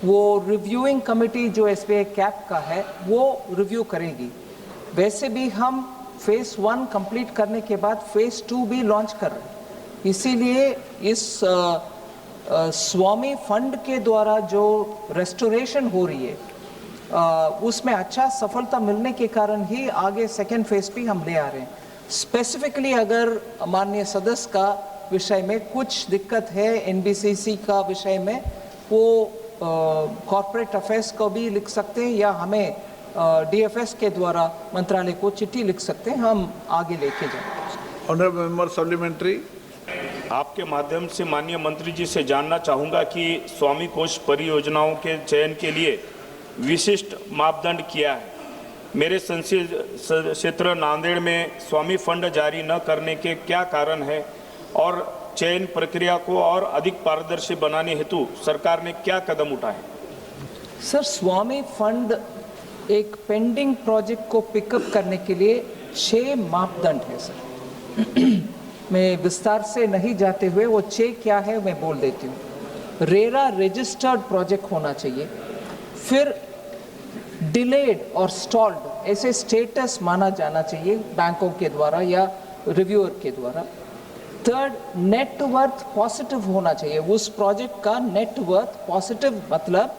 वो रिव्यूइंग कमेटी जो SBI कैप का है वो रिव्यू करेगी। वैसे भी हम फेज़ 1 कंप्लीट करने के बाद फेज़ 2 भी लॉन्च कर रहे हैं। इसीलिए इस स्वामी फंड के द्वारा जो रेस्टोरेशन हो रही है उसमें अच्छा सफलता मिलने के कारण ही आगे सेकेंड फेज भी हम ले आ रहे हैं। स्पेसिफिकली अगर माननीय सदस्य का विषय में कुछ दिक्कत है एनबीसीसी का विषय में, वो कॉर्पोरेट अफेयर्स को भी लिख सकते हैं या हमें डीएफएस के द्वारा मंत्रालय को चिट्ठी लिख सकते हैं, हम आगे लेके जाएंगे। Honourable member supplementary. आपके माध्यम से माननीय मंत्री जी से जानना चाहूँगा कि स्वामी कोष परियोजनाओं के चयन के लिए विशिष्ट मापदंड क्या है। मेरे संसदीय क्षेत्र नांदेड़ में स्वामी फंड जारी न करने के क्या कारण है और चयन प्रक्रिया को और अधिक पारदर्शी बनाने हेतु सरकार ने क्या कदम उठाए? सर, स्वामी फंड एक पेंडिंग प्रोजेक्ट को पिकअप करने के लिए 6 मापदंड है सर। मैं विस्तार से नहीं जाते हुए वो 6 क्या है मैं बोल देती हूँ। रेरा रजिस्टर्ड प्रोजेक्ट होना चाहिए, फिर डिलेड और स्टॉल्ड ऐसे स्टेटस माना जाना चाहिए बैंकों के द्वारा या रिव्यूअर के द्वारा। थर्ड, नेटवर्थ पॉजिटिव होना चाहिए, उस प्रोजेक्ट का नेटवर्थ पॉजिटिव मतलब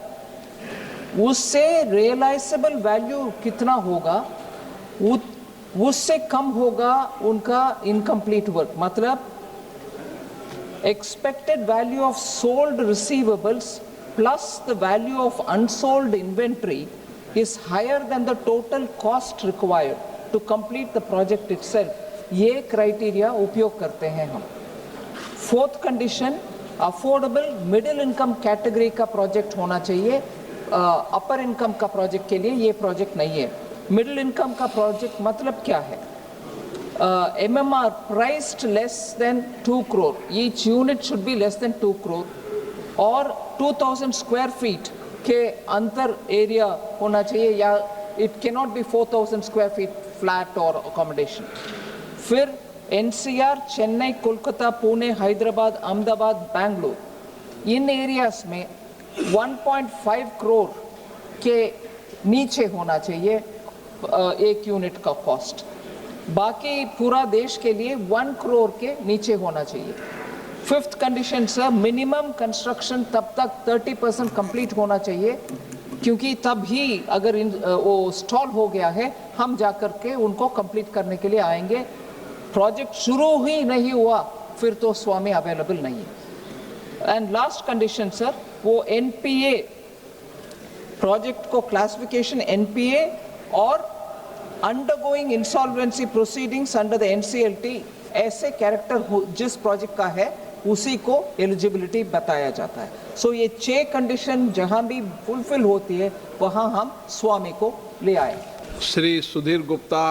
उससे रियलाइजेबल वैल्यू कितना होगा, उससे कम होगा उनका इनकम्प्लीट वर्क, मतलब expected value of sold receivables plus the value of unsold inventory is higher than the total cost required to complete the project itself. ये क्राइटेरिया उपयोग करते हैं हम। Fourth condition, affordable middle income category का project होना चाहिए। अपर income का project के लिए ये प्रोजेक्ट नहीं है। मिडिल इनकम का प्रोजेक्ट मतलब क्या है? MMR priced less than 2 crore, each unit should be less than 2 crore और 2000 square feet के अंतर एरिया होना चाहिए, या it cannot be 4000 square feet flat और अकोमोडेशन। फिर एनसीआर, चेन्नई, कोलकाता, पुणे, हैदराबाद, अहमदाबाद, बेंगलुरु, इन एरियाज में 1.5 करोड़ के नीचे होना चाहिए एक यूनिट का कॉस्ट। बाकी पूरा देश के लिए 1 करोड़ के नीचे होना चाहिए। Fifth condition sir, minimum construction तब तक 30% कंप्लीट होना चाहिए, क्योंकि तब ही अगर वो स्टॉल हो गया है हम जाकर के उनको कंप्लीट करने के लिए आएंगे। प्रोजेक्ट शुरू ही नहीं हुआ फिर तो स्वामी अवेलेबल नहीं है। एंड लास्ट कंडीशन सर, वो एनपीए प्रोजेक्ट को क्लासिफिकेशन एनपीए और undergoing insolvency proceedings under the NCLT ऐसे कैरेक्टर जिस प्रोजेक्ट का है उसी को एलिजिबिलिटी बताया जाता है। सो ये 6 कंडीशन जहां भी फुलफिल होती है वहां हम स्वामी को ले आए। श्री सुधीर गुप्ता।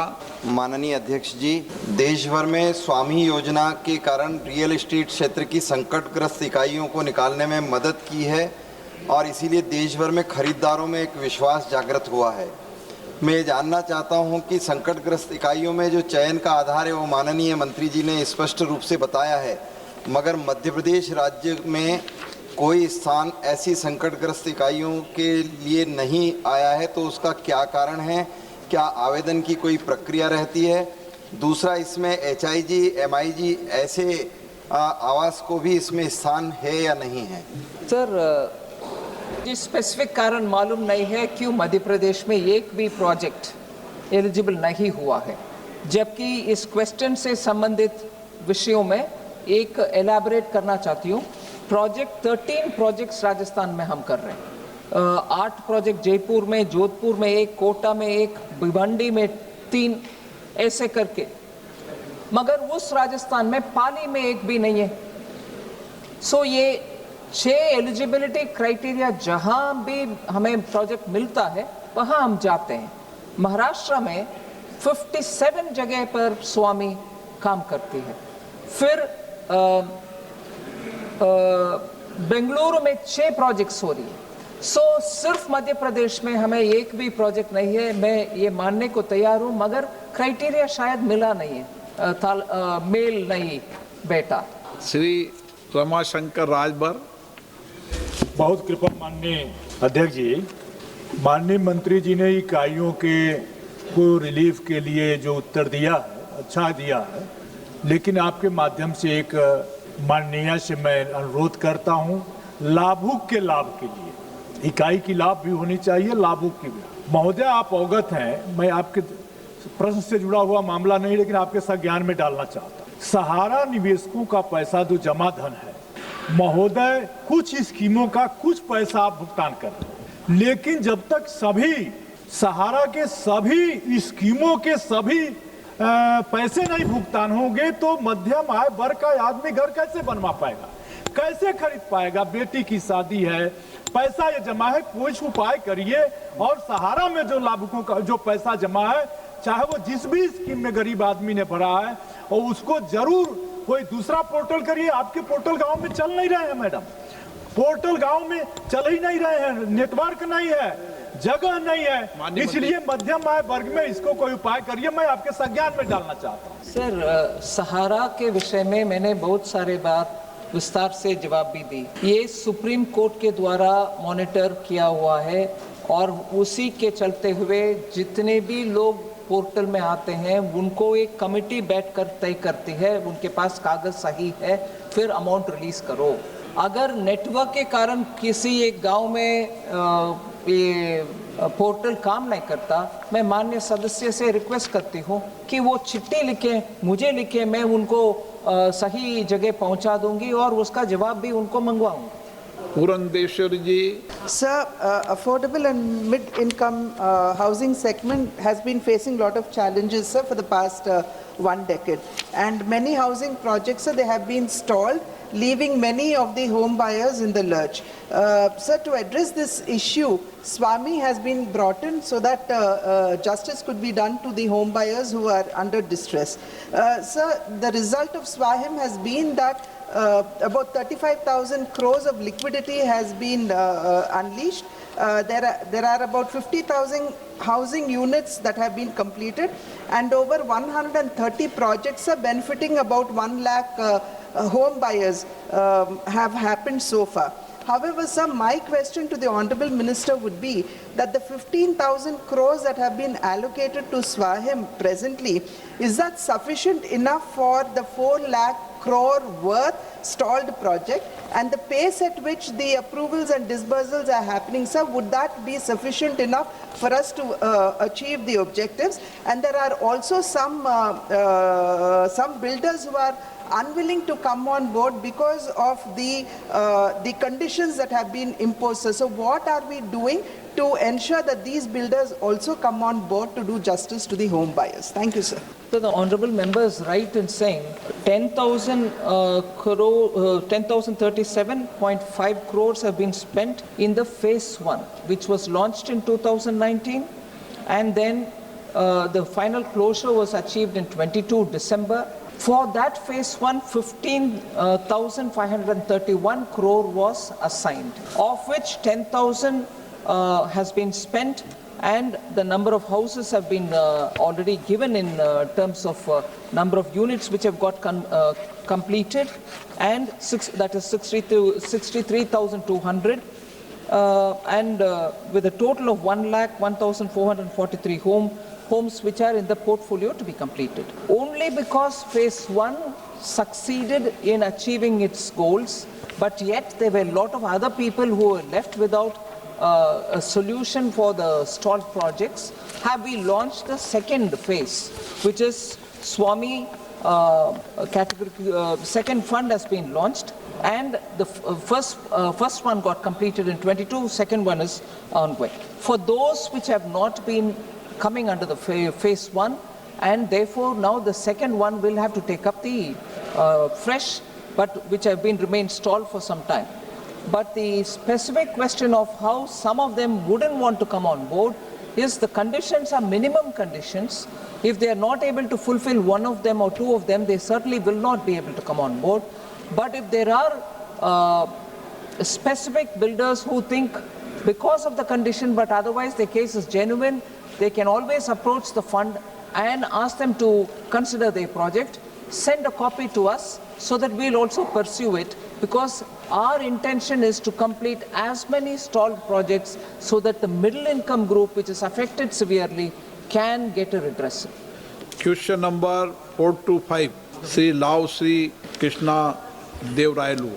माननीय अध्यक्ष जी, देश भर में स्वामी योजना के कारण रियल एस्टेट क्षेत्र की संकटग्रस्त इकाइयों को निकालने में मदद की है और इसीलिए देश भर में खरीदारों में एक विश्वास जागृत हुआ है। मैं जानना चाहता हूं कि संकटग्रस्त इकाइयों में जो चयन का आधार है वो माननीय मंत्री जी ने स्पष्ट रूप से बताया है, मगर मध्य प्रदेश राज्य में कोई स्थान ऐसी संकटग्रस्त इकाइयों के लिए नहीं आया है, तो उसका क्या कारण है? क्या आवेदन की कोई प्रक्रिया रहती है? दूसरा, इसमें HIG, MIG ऐसे आवास को भी इसमें स्थान है या नहीं है? सर, जी स्पेसिफिक कारण मालूम नहीं है क्यों मध्य प्रदेश में एक भी प्रोजेक्ट एलिजिबल नहीं हुआ है, जबकि इस क्वेश्चन से संबंधित विषयों में एक एलैबोरेट करना चाहती हूँ। 13 प्रोजेक्ट्स राजस्थान में हम कर रहे हैं। 8 प्रोजेक्ट जयपुर में, जोधपुर में 1, कोटा में 1, भिवंडी में 3, ऐसे करके, मगर उस राजस्थान में पाली में एक भी नहीं है। सो ये 6 एलिजिबिलिटी क्राइटेरिया जहां भी हमें प्रोजेक्ट मिलता है वहां हम जाते हैं। महाराष्ट्र में 57 जगह पर स्वामी काम करती है। फिर बेंगलुरु में 6 प्रोजेक्ट्स हो रही है। सो सिर्फ मध्य प्रदेश में हमें एक भी प्रोजेक्ट नहीं है, मैं ये मानने को तैयार हूँ, मगर क्राइटेरिया शायद मिला नहीं है, मेल नहीं बैठा। श्री रमाशंकर राजभर। बहुत कृपा माननीय अध्यक्ष जी, माननीय मंत्री जी ने इकाइयों के को रिलीफ के लिए जो उत्तर दिया है अच्छा दिया है, लेकिन आपके माध्यम से एक माननीय से मैं अनुरोध करता हूं, लाभुक के लाभ के लिए इकाई की लाभ भी होनी चाहिए, लाभुक की भी। महोदय, आप अवगत हैं, मैं आपके प्रश्न से जुड़ा हुआ मामला नहीं, लेकिन आपके साथ ज्ञान में डालना चाहता हूं। सहारा निवेशकों का पैसा जो जमा धन है, महोदय, कुछ स्कीमों का कुछ पैसा आप भुगतान कर रहे हैं, लेकिन जब तक सभी सहारा के सभी स्कीमों के सभी पैसे नहीं भुगतान होंगे तो मध्यम आय वर्ग का आदमी घर कैसे बनवा पाएगा, कैसे खरीद पाएगा? बेटी की शादी है, पैसा ये जमा है, कुछ उपाय करिए। और सहारा में जो लाभुकों का जो पैसा जमा है, चाहे वो जिस भी स्कीम में गरीब आदमी ने भरा है, और उसको जरूर कोई दूसरा पोर्टल करिए। आपके पोर्टल गांव में चल नहीं रहे हैं मैडम, पोर्टल गांव में चल ही नहीं रहे हैं, नेटवर्क नहीं है, जगह नहीं है, इसलिए मध्यम आय वर्ग में इसको कोई उपाय करिए। मैं आपके संज्ञान में डालना चाहता हूँ। सर, सहारा के विषय में मैंने बहुत सारे बात विस्तार से जवाब भी दी। ये सुप्रीम कोर्ट के द्वारा मॉनिटर किया हुआ है और उसी के चलते हुए जितने भी लोग पोर्टल में आते हैं उनको एक कमेटी बैठकर तय करती है, उनके पास कागज सही है, फिर अमाउंट रिलीज करो। अगर नेटवर्क के कारण किसी एक गांव में ये पोर्टल काम नहीं करता, मैं माननीय सदस्य से रिक्वेस्ट करती हूं कि वो चिट्ठी लिखें, मुझे लिखें, मैं उनको सही जगह पहुंचा दूंगी और उसका जवाब भी उनको मंगवाऊंगी। पुरंदेश्वर जी। Sir, affordable and mid-income housing segment has been facing a lot of challenges, sir, for the past 1 decade. And many housing projects, sir, they have been stalled, leaving many of the home buyers in the lurch. Sir, to address this issue, Swami has been brought in so that justice could be done to the home buyers who are under distress. Sir, the result of Swahim has been that about 35,000 crores of liquidity has been unleashed. There are about 50,000 housing units that have been completed, and over 130 projects are benefiting about 1 lakh home buyers have happened so far. However, sir, my question to the Honorable Minister would be that the 15,000 crores that have been allocated to Swahim presently, is that sufficient enough for the 4 lakh crore worth stalled project, and the pace at which the approvals and disbursals are happening, sir, would that be sufficient enough for us to achieve the objectives? And there are also some builders who are unwilling to come on board because of the conditions that have been imposed. So what are we doing to ensure that these builders also come on board to do justice to the home buyers? Thank you, sir. So the honourable member is right in saying 10,037.5 crores have been spent in the phase 1, which was launched in 2019, and then the final closure was achieved in 22 December. For that phase 1, 15,531 crore was assigned, of which 10,000 has been spent, and the number of houses have been already given in terms of number of units which have got completed, and that is 63,200, and with a total of 1,01,443 homes which are in the portfolio to be completed. Only because phase 1 succeeded in achieving its goals, but yet there were a lot of other people who were left without a solution for the stalled projects, have we launched the second phase, which is Swami category. Second fund has been launched, and the first one got completed in 22, second one is ongoing. For those which have not been coming under the phase 1, and therefore now the second one will have to take up the fresh, but which have been remained stalled for some time. But the specific question of how some of them wouldn't want to come on board is the conditions are minimum conditions. If they are not able to fulfill one of them or two of them, they certainly will not be able to come on board. But if there are specific builders who think because of the condition, but otherwise their case is genuine, they can always approach the fund and ask them to consider their project, send a copy to us so that we'll also pursue it, because our intention is to complete as many stalled projects so that the middle income group which is affected severely can get a redressal. Question number 425, Sri Lao Sri Krishna Devrailu.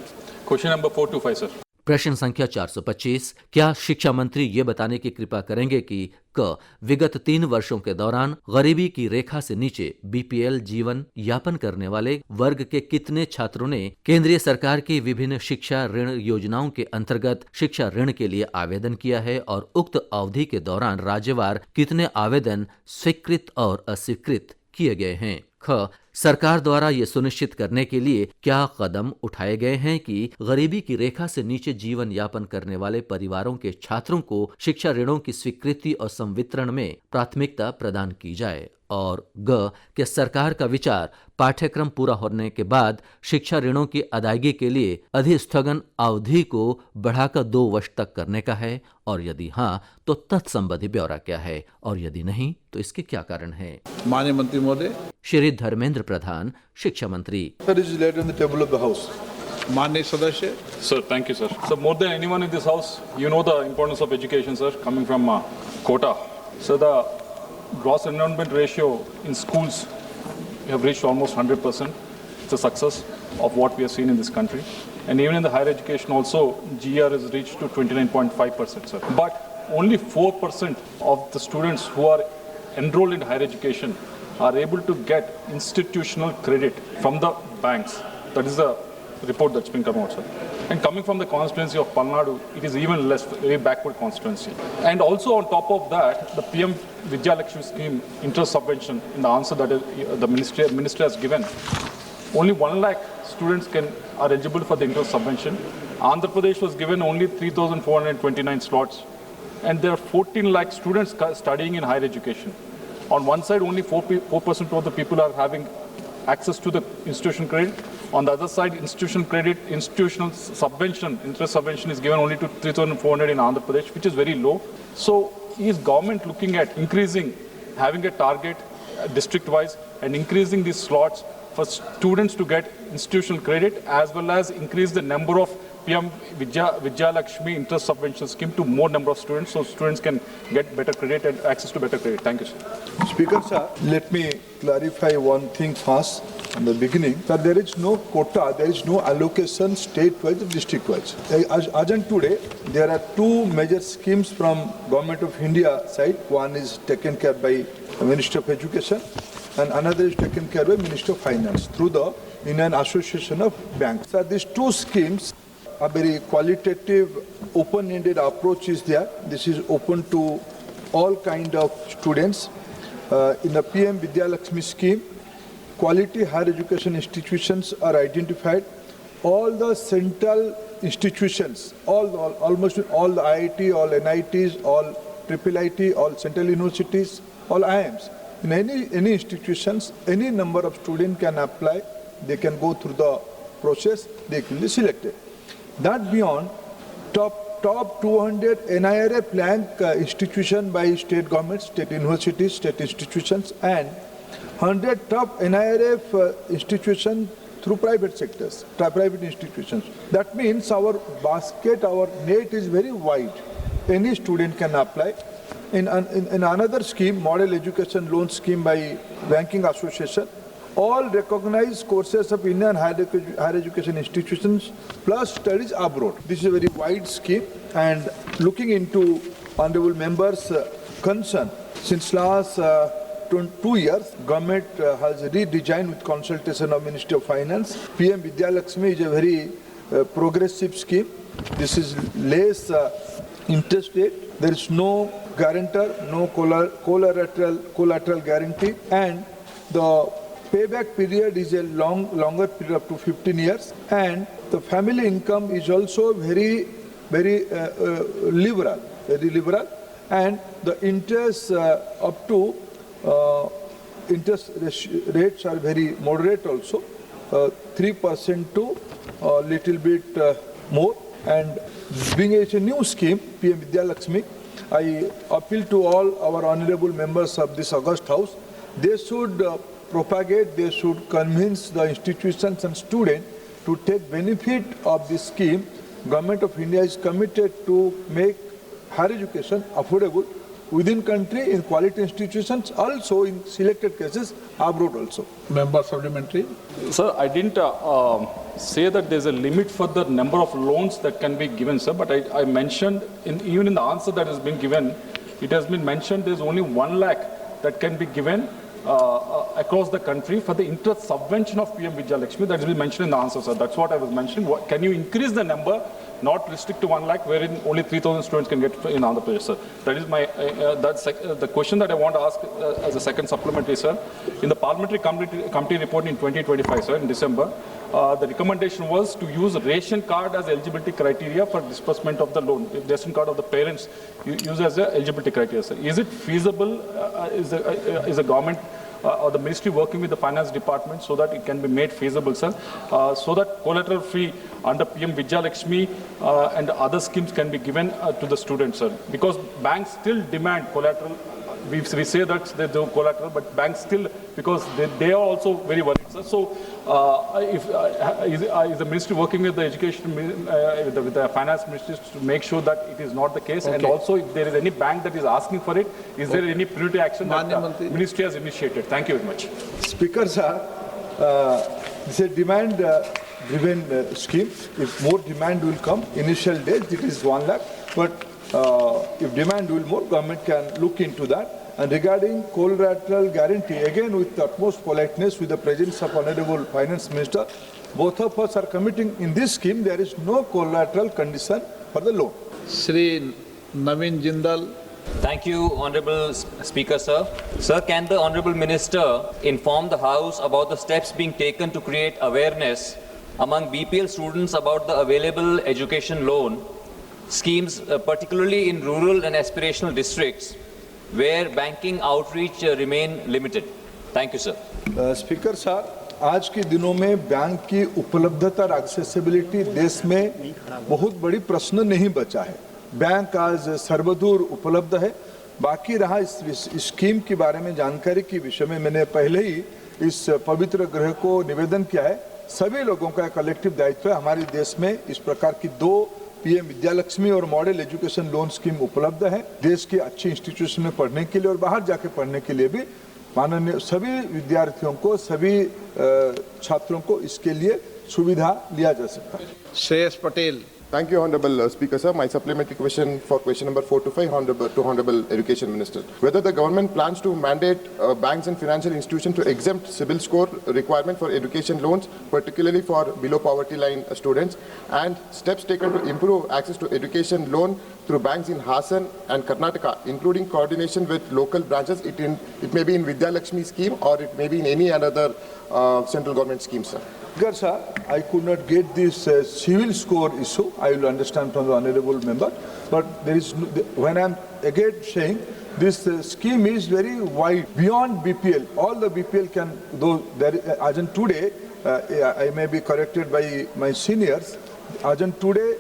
Question number 425, sir. प्रश्न संख्या 425, क्या शिक्षा मंत्री ये बताने की कृपा करेंगे कि क विगत 3 वर्षों के दौरान गरीबी की रेखा से नीचे बीपीएल जीवन यापन करने वाले वर्ग के कितने छात्रों ने केंद्रीय सरकार की विभिन्न शिक्षा ऋण योजनाओं के अंतर्गत शिक्षा ऋण के लिए आवेदन किया है और उक्त अवधि के दौरान राज्यवार कितने आवेदन स्वीकृत और अस्वीकृत किए गए हैं। ख सरकार द्वारा ये सुनिश्चित करने के लिए क्या कदम उठाए गए हैं कि गरीबी की रेखा से नीचे जीवन यापन करने वाले परिवारों के छात्रों को शिक्षा ऋणों की स्वीकृति और संवितरण में प्राथमिकता प्रदान की जाए। और ग कि सरकार का विचार पाठ्यक्रम पूरा होने के बाद शिक्षा ऋणों की अदायगी के लिए अधिस्थगन अवधि को बढ़ाकर 2 वर्ष तक करने का है, और यदि हाँ तो तत्संबंधी ब्यौरा क्या है, और यदि नहीं तो इसके क्या कारण है। माननीय मंत्री महोदय। श्री धर्मेंद्र प्रधान, शिक्षा मंत्री। माननीय सदस्य। Sir, thank you, sir. So, more than anyone in this house, you know the importance of education, sir, coming from Kota. So, the gross enrollment ratio in schools have reached almost 100%. It's a success of what we have seen in this country. And even in the higher education also, GR has reached to 29.5%, sir. But only 4% of the students who are enrolled in higher education are able to get institutional credit from the banks. That is the report that's been come out, sir. And coming from the constituency of Palnadu, it is even less, very backward constituency. And also on top of that, the PM Vidya Lakshmi scheme interest subvention, in the answer that the minister has given, only 1 lakh students are eligible for the interest subvention. Andhra Pradesh was given only 3,429 slots, and there are 14 lakh students studying in higher education. On one side, only 4% of the people are having access to the institution credit. On the other side, institutional credit, institutional subvention, interest subvention is given only to 3,400 in Andhra Pradesh, which is very low. So, is government looking at increasing, having a target district-wise, and increasing these slots for students to get institutional credit, as well as increase the number of PM Vidya Lakshmi interest subvention scheme to more number of students, so students can get better credit and access to better credit. Thank you, sir. Speaker, sir, let me clarify one thing first. In the beginning, that there is no quota, there is no allocation state-wise or district-wise. As on today, there are 2 major schemes from Government of India side. One is taken care by the Minister of Education, and another is taken care by Minister of Finance through the Indian Association of Banks. So these 2 schemes, a very qualitative, open-ended approach is there. This is open to all kind of students. In the PM Vidya Lakshmi scheme, quality higher education institutions are identified. All the central institutions, almost all the IIT, all NITs, all IIIT, all central universities, all IIMs. In any institutions, any number of students can apply. They can go through the process. They can be selected. That beyond, top 200 NIRF rank institution by state governments, state universities, state institutions, and 100 top NIRF institutions through private sectors, private institutions. That means our basket, our net is very wide. Any student can apply. In another scheme, Model Education Loan Scheme by Banking Association, all recognized courses of Indian higher education institutions plus studies abroad. This is a very wide scheme, and looking into honorable members' concern, since last 2 years, government has redesigned with consultation of Ministry of Finance. PM Vidya Lakshmi is a very progressive scheme. This is less interest rate. There is no guarantor, no collateral guarantee, and the payback period is a longer period up to 15 years, and the family income is also very liberal, and the interest up to interest rates are very moderate also, 3% to a little bit more. And being a new scheme, PM Vidya Lakshmi, I appeal to all our honorable members of this August House, they should propagate, they should convince the institutions and students to take benefit of this scheme. Government of India is committed to make higher education affordable within country in quality institutions, also in selected cases abroad also. Member supplementary. Sir, I didn't say that there's a limit for the number of loans that can be given, sir, but I mentioned, even in the answer that has been given, it has been mentioned there's only 1 lakh that can be given across the country for the interest subvention of PM Vidya Lakshmi. That has been mentioned in the answer, sir. That's what I was mentioning. Can you increase the number, not restrict to 1 lakh, wherein only 3,000 students can get in Andhra Pradesh, sir? That is my the question that I want to ask as a second supplementary, sir. In the parliamentary committee report in 2025, sir, in December, the recommendation was to use ration card as eligibility criteria for disbursement of the loan. If ration card of the parents use as a eligibility criteria, sir. Is it feasible? Is the government or the ministry working with the finance department so that it can be made feasible, sir, so that collateral free under PM Vidya Lakshmi and other schemes can be given to the students, sir? Because banks still demand collateral. We say that they do collateral, but banks still, because they are also very worried, sir. So, is the ministry working with the education, with the finance ministry to make sure that it is not the case? Okay. And also, if there is any bank that is asking for it, is there any punitive action that the ministry has initiated? Thank you very much. Speaker, sir, this is a demand-driven scheme. If more demand will come, initial days it is 1 lakh, but if demand will more, government can look into that. And regarding collateral guarantee, again with the utmost politeness, with the presence of Honorable Finance Minister, both of us are committing in this scheme, there is no collateral condition for the loan. Shri Naveen Jindal. Thank you, Honorable Speaker, sir. Sir, can the Honorable Minister inform the House about the steps being taken to create awareness among BPL students about the available education loan schemes, particularly in rural and aspirational districts where banking outreach remain limited? Thank you, sir. Speaker, sir, आज के दिनों में bank की उपलब्धता और accessibility देश में बहुत बड़ी प्रश्न नहीं बचा है. बैंक आज सर्वदूर उपलब्ध है. बाकी रहा इस स्कीम के बारे में जानकारी के विषय में मैंने पहले ही इस पवित्र गृह को निवेदन किया है. सभी लोगों का कलेक्टिव दायित्व है. हमारे देश में इस प्रकार की 2 PM विद्या लक्ष्मी और मॉडल एजुकेशन लोन स्कीम उपलब्ध है. देश के अच्छे इंस्टीट्यूशन में पढ़ने के लिए और बाहर जाके पढ़ने के लिए भी माननीय सभी विद्यार्थियों को, सभी छात्रों को इसके लिए सुविधा लिया जा सकता है. Shreyas Patel. Thank you, Honorable Speaker, sir. My supplementary question for question number 4 to 5, Honorable Education Minister. Whether the government plans to mandate banks and financial institutions to exempt CIBIL score requirement for education loans, particularly for below poverty line students, and steps taken to improve access to education loan through banks in Hassan and Karnataka, including coordination with local branches. It may be in Vidya Lakshmi scheme or it may be in any another central government scheme, sir. Sir, I could not get this civil score issue. I will understand from the honourable member, but there is when I'm again saying this scheme is very wide beyond BPL. All the BPL can, though there as in today, I may be corrected by my seniors. As in today,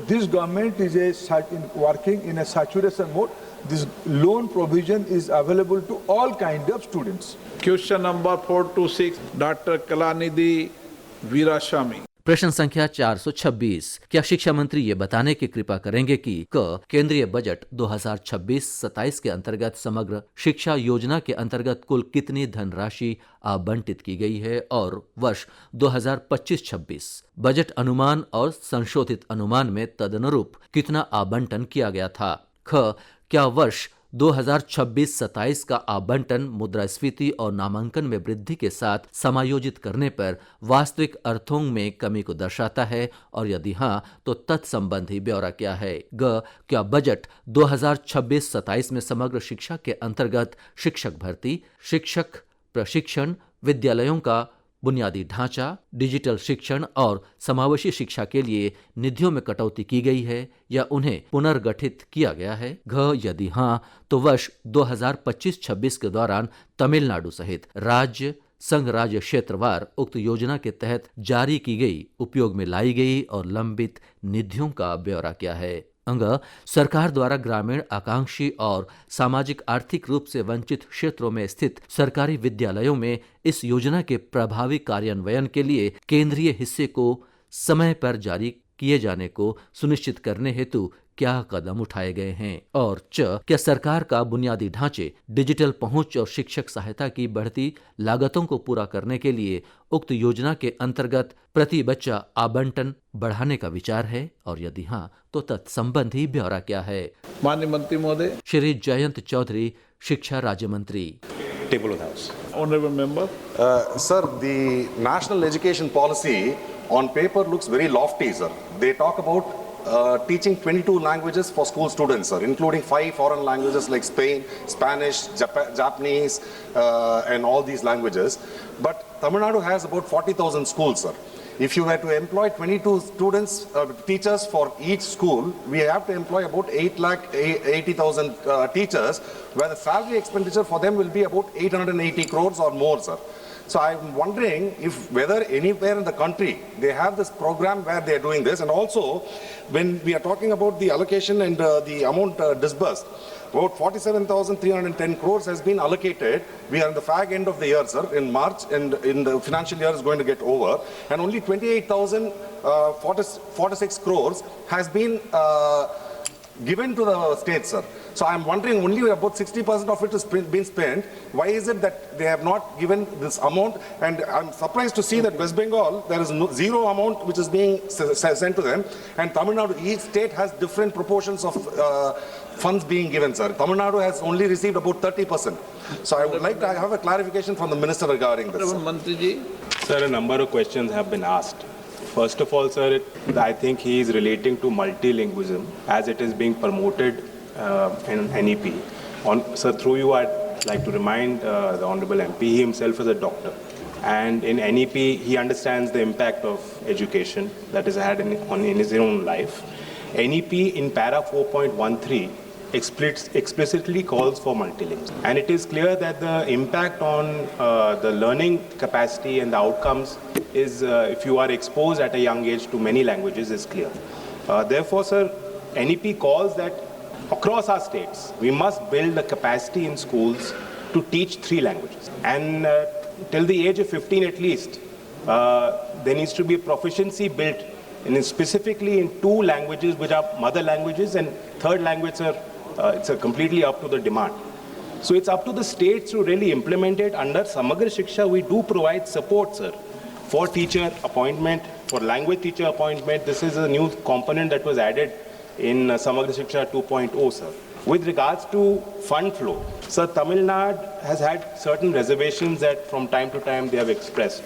this government is working in a saturation mode. This loan provision is available to all kind of students. Question number 4 to 6, Dr. Kalanidhi Veeraswamy. प्रश्न संख्या 426. क्या शिक्षा मंत्री ये बताने की कृपा करेंगे कि केंद्रीय बजट 2026-27 के अंतर्गत समग्र शिक्षा योजना के अंतर्गत कुल कितनी धनराशि आवंटित की गई है और वर्ष 2025-26 बजट अनुमान और संशोधित अनुमान में तदनुरूप कितना आवंटन किया गया था? क्या वर्ष 2026-27 का आवंटन मुद्रास्फीति और नामांकन में वृद्धि के साथ समायोजित करने पर वास्तविक अर्थों में कमी को दर्शाता है और यदि हां तो तत्संबंधी ब्यौरा क्या है? क्या बजट 2026-27 में समग्र शिक्षा के अंतर्गत शिक्षक भर्ती, शिक्षक प्रशिक्षण, विद्यालयों का बुनियादी ढांचा, डिजिटल शिक्षण और समावेशी शिक्षा के लिए निधियों में कटौती की गई है या उन्हें पुनर्गठित किया गया है? यदि हां तो वर्ष 2025-26 के दौरान तमिलनाडु सहित राज्य संघ राज्य क्षेत्रवार उक्त योजना के तहत जारी की गई, उपयोग में लाई गई और लंबित निधियों का ब्यौरा क्या है? सरकार द्वारा ग्रामीण, आकांक्षी और सामाजिक आर्थिक रूप से वंचित क्षेत्रों में स्थित सरकारी विद्यालयों में इस योजना के प्रभावी कार्यान्वयन के लिए केंद्रीय हिस्से को समय पर जारी किए जाने को सुनिश्चित करने हेतु क्या कदम उठाए गए हैं, और क्या सरकार का बुनियादी ढांचे, डिजिटल पहुंच और शिक्षक सहायता की बढ़ती लागतों को पूरा करने के लिए उक्त योजना के अंतर्गत प्रति बच्चा आवंटन बढ़ाने का विचार है, और यदि हाँ तो तत्संबंधी ब्यौरा क्या है। माननीय मंत्री महोदय। श्री जयंत चौधरी, शिक्षा राज्य मंत्री। Table of the House. Honorable member. Sir, the national education policy on paper looks very lofty, sir. They talk about teaching 22 languages for school students, sir, including 5 foreign languages like Spanish, Japanese, and all these languages. But Tamil Nadu has about 40,000 schools, sir. If you were to employ 22 students, teachers for each school, we have to employ about 8,80,000 teachers, where the salary expenditure for them will be about 880 crores or more, sir. So I'm wondering if whether anywhere in the country they have this program where they are doing this, and also when we are talking about the allocation and the amount disbursed, about 47,310 crores has been allocated. We are in the fag end of the year, sir, in March, and in the financial year is going to get over, and only 28,046 crores has been given to the state, sir. So I'm wondering, only about 60% of it has been spent. Why is it that they have not given this amount? And I'm surprised to see that West Bengal, there is zero amount which is being sent to them. And Tamil Nadu, each state has different proportions of funds being given, sir. Tamil Nadu has only received about 30%. So I would like to have a clarification from the minister regarding this. Sir, a number of questions have been asked. First of all, sir, I think he is relating to multilingualism as it is being promoted in NEP. Sir, through you, I'd like to remind the Honorable MP, he himself is a doctor. And in NEP, he understands the impact of education that is had in his own life. NEP in para 4.13 explicitly calls for multilingualism. And it is clear that the impact on the learning capacity and the outcomes is, if you are exposed at a young age to many languages, is clear. Therefore, sir, NEP calls that across our states, we must build the capacity in schools to teach 3 languages. And till the age of 15 at least, there needs to be a proficiency built specifically in 2 languages which are mother languages, and third language, sir, it's completely up to the demand. So it's up to the states to really implement it. Under Samagra Shiksha, we do provide support, sir, for teacher appointment, for language teacher appointment. This is a new component that was added in Samagra Shiksha 2.0, sir. With regards to fund flow, sir, Tamil Nadu has had certain reservations that from time to time they have expressed.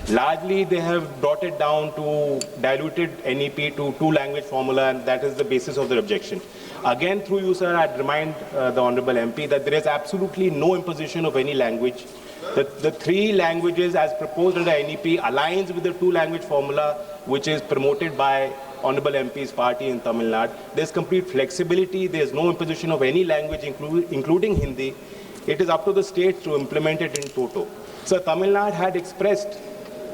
Largely, they have brought it down to diluted NEP to 2-language formula, and that is the basis of their objection. Again, through you, sir, I'd remind the Honorable MP that there is absolutely no imposition of any language. The 3 languages as proposed under NEP aligns with the 2-language formula, which is promoted by Honorable MP's party in Tamil Nadu. There's complete flexibility. There's no imposition of any language, including Hindi. It is up to the states to implement it in toto. So Tamil Nadu had expressed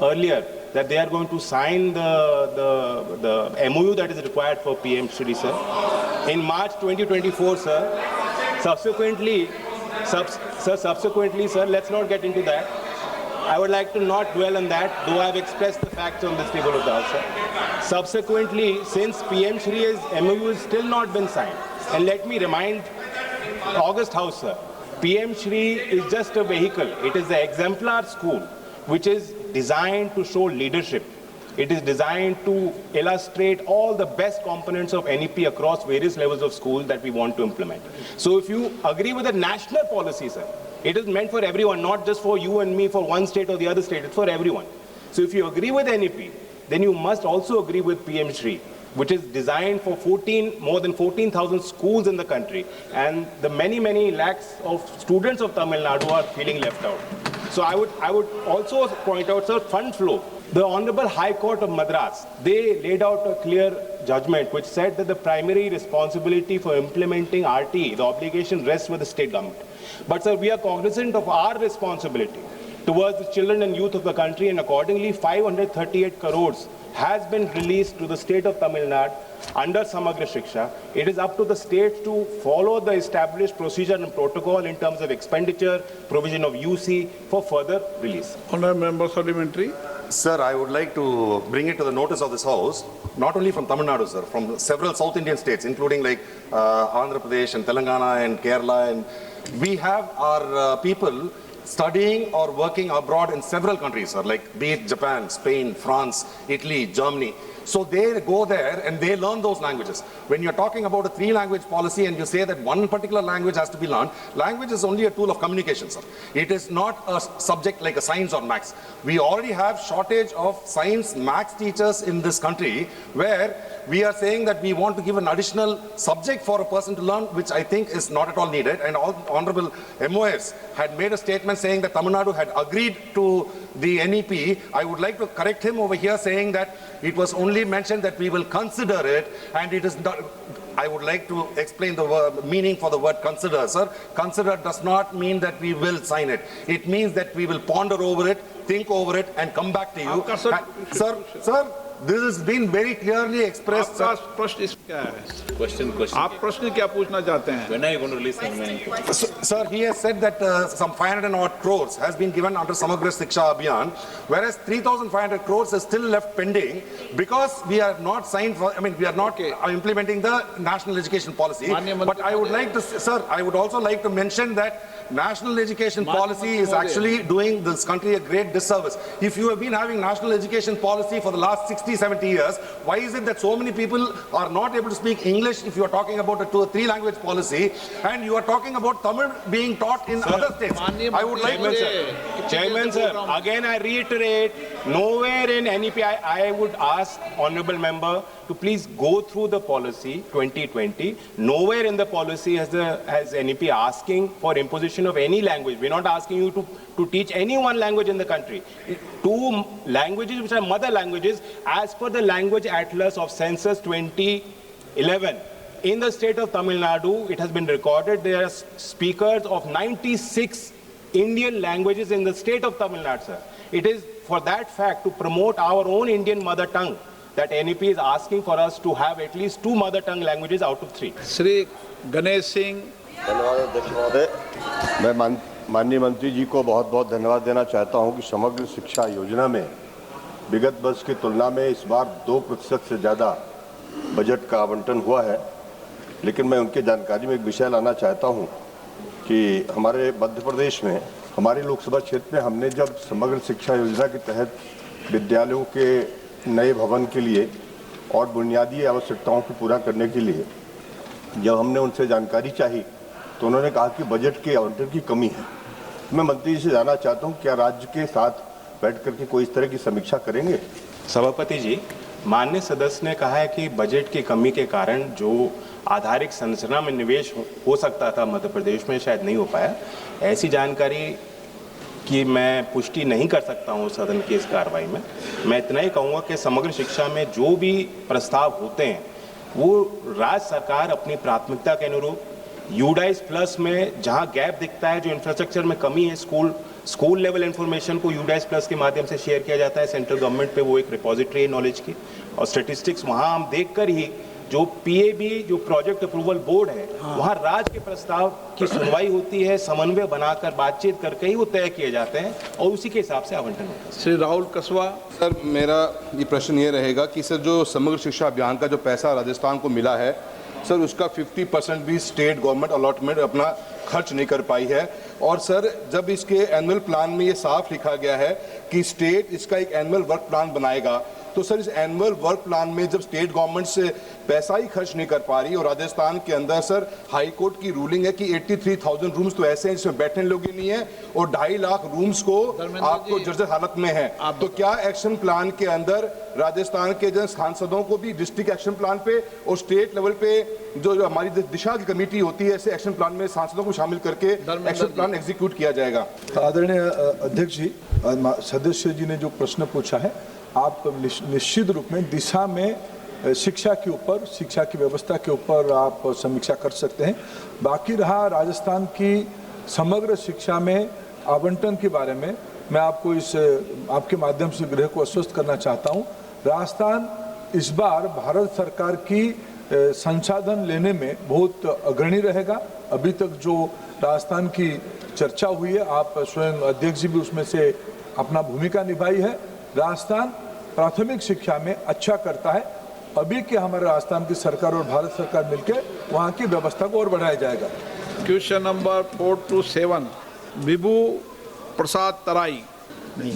earlier that they are going to sign the MOU that is required for PM Shri, sir. In March 2024, sir. Subsequently, sir, let's not get into that. I would like to not dwell on that, though I have expressed the facts on this table of the House, sir. Subsequently, since PM Shri's MOU has still not been signed, and let me remind August House, sir, PM Shri is just a vehicle. It is the exemplar school, which is designed to show leadership. It is designed to illustrate all the best components of NEP across various levels of schools that we want to implement. So if you agree with the national policy, sir, it is meant for everyone, not just for you and me, for one state or the other state. It's for everyone. So if you agree with NEP, then you must also agree with PM Shri, which is designed for more than 14,000 schools in the country. And the many, many lakhs of students of Tamil Nadu are feeling left out. So I would also point out, sir, fund flow. The Honorable High Court of Madras, they laid out a clear judgment which said that the primary responsibility for implementing RT, the obligation, rests with the state government. But sir, we are cognizant of our responsibility towards the children and youth of the country, and accordingly 538 crores has been released to the state of Tamil Nadu under Samagra Shiksha. It is up to the states to follow the established procedure and protocol in terms of expenditure, provision of UC for further release. Honourable Member Supplementary. Sir, I would like to bring it to the notice of this House, not only from Tamil Nadu, sir, from several South Indian states, including like Andhra Pradesh and Telangana and Kerala. And we have our people studying or working abroad in several countries, sir, like be it Japan, Spain, France, Italy, Germany. So they go there and they learn those languages. When you're talking about a 3-language policy and you say that one particular language has to be learned, language is only a tool of communication, sir. It is not a subject like a science or maths. We already have shortage of science, maths teachers in this country, where we are saying that we want to give an additional subject for a person to learn, which I think is not at all needed. And Honorable MOS had made a statement saying that Tamil Nadu had agreed to the NEP. I would like to correct him over here, saying that it was only mentioned that we will consider it, and it is not. I would like to explain the meaning for the word consider, sir. Consider does not mean that we will sign it. It means that we will ponder over it, think over it, and come back to you. Sir, this has been very clearly expressed. आपका प्रश्न क्या है? Question. आप प्रश्न क्या पूछना चाहते हैं? When are you going to release the remaining? Sir, he has said that some 500 odd crores has been given under Samagra Shiksha Abhiyan, whereas 3,500 crores is still left pending because we are not signed for, we are not implementing the national education policy. But I would like to, sir, I would also like to mention that national education policy is actually doing this country a great disservice. If you have been having national education policy for the last 60-70 years, why is it that so many people are not able to speak English if you are talking about a 2 or 3 language policy, and you are talking about Tamil being taught in other states? I would like to... Chairman sir, again I reiterate, nowhere in NEP I would ask honorable member to please go through the policy 2020. Nowhere in the policy has NEP asking for imposition of any language. We're not asking you to teach any one language in the country. 2 languages which are mother languages as per the language atlas of census 2011. In the state of Tamil Nadu, it has been recorded there are speakers of 96 Indian languages in the state of Tamil Nadu, sir. It is for that fact to promote our own Indian mother tongue that NEP is asking for us to have at least 2 mother tongue languages out of 3. Shri Ganesh Singh. धन्यवाद अध्यक्ष महोदय। मैं माननीय मंत्री जी को बहुत बहुत धन्यवाद देना चाहता हूं कि समग्र शिक्षा योजना में विगत वर्ष की तुलना में इस बार 2% से ज़्यादा बजट का आवंटन हुआ है। लेकिन मैं उनकी जानकारी में एक विषय लाना चाहता हूं कि हमारे मध्य प्रदेश में हमारे लोकसभा क्षेत्र में हमने जब समग्र शिक्षा योजना के तहत विद्यालयों के नए भवन के लिए और बुनियादी आवश्यकताओं को पूरा करने के लिए जब हमने उनसे जानकारी चाही तो उन्होंने कहा कि बजट के आवंटन की कमी है। मैं मंत्री जी से जानना चाहता हूं क्या राज्य के साथ बैठ करके कोई इस तरह की समीक्षा करेंगे? सभापति जी, माननीय सदस्य ने कहा है कि बजट की कमी के कारण जो आधारिक संरचना में निवेश हो सकता था मध्य प्रदेश में शायद नहीं हो पाया। ऐसी जानकारी कि मैं पुष्टि नहीं कर सकता हूं सदन की इस कार्रवाई में। मैं इतना ही कहूँगा कि समग्र शिक्षा में जो भी प्रस्ताव होते हैं वो राज्य सरकार अपनी प्राथमिकता के अनुरूप यूडाइस प्लस में जहां गैप दिखता है, जो इंफ्रास्ट्रक्चर में कमी है, स्कूल लेवल इन्फॉर्मेशन को यूडाइस प्लस के माध्यम से शेयर किया जाता है सेंट्रल गवर्नमेंट पे, वो एक रिपोजिटरी है नॉलेज की, और स्टेटिस्टिक्स वहां हम देखकर ही जो पीएबी जो प्रोजेक्ट अप्रूवल बोर्ड है वहां राज्य के प्रस्ताव की सुनवाई होती है, समन्वय बनाकर बातचीत करके ही वो तय किए जाते हैं और उसी के हिसाब से आवंटन होता है। श्री राहुल कसवा। सर, मेरा ये प्रश्न ये रहेगा कि सर जो समग्र शिक्षा अभियान का जो पैसा राजस्थान को मिला है सर, उसका 50% भी स्टेट गवर्नमेंट अलॉटमेंट अपना खर्च नहीं कर पाई है। और सर जब इसके एनुअल प्लान में ये साफ लिखा गया है कि स्टेट इसका एक एनुअल वर्क प्लान बनाएगा, तो सर इस एनुअल वर्क प्लान में जब स्टेट गवर्नमेंट से पैसा ही खर्च नहीं कर पा रही और राजस्थान के अंदर सर हाई कोर्ट की रूलिंग है कि 83,000 रूम्स तो ऐसे हैं जिसमें बैठने लोग ही नहीं है और 2.5 लाख रूम्स को आपको जर्जर हालत में है, तो क्या एक्शन प्लान के अंदर राजस्थान के जन सांसदों को भी डिस्ट्रिक्ट एक्शन प्लान पे और स्टेट लेवल पे जो हमारी दिशा की कमेटी होती है ऐसे एक्शन प्लान में सांसदों को शामिल करके एक्शन प्लान एग्जीक्यूट किया जाएगा? आदरणीय अध्यक्ष जी, सदस्य जी ने जो प्रश्न पूछा है, आप निश्चित रूप में दिशा में शिक्षा के ऊपर, शिक्षा की व्यवस्था के ऊपर आप समीक्षा कर सकते हैं। बाकी रहा राजस्थान की समग्र शिक्षा में आवंटन के बारे में, मैं आपको इस आपके माध्यम से गृह को आश्वस्त करना चाहता हूं। राजस्थान इस बार भारत सरकार की संसाधन लेने में बहुत अग्रणी रहेगा। अभी तक जो राजस्थान की चर्चा हुई है, आप स्वयं अध्यक्ष जी भी उसमें से अपना भूमिका निभाई है। राजस्थान प्राथमिक शिक्षा में अच्छा करता है। अभी के हमारे राजस्थान की सरकार और भारत सरकार मिलकर वहाँ की व्यवस्था को और बढ़ाया जाएगा। क्वेश्चन नंबर 4 to 7 विभू प्रसाद तराई।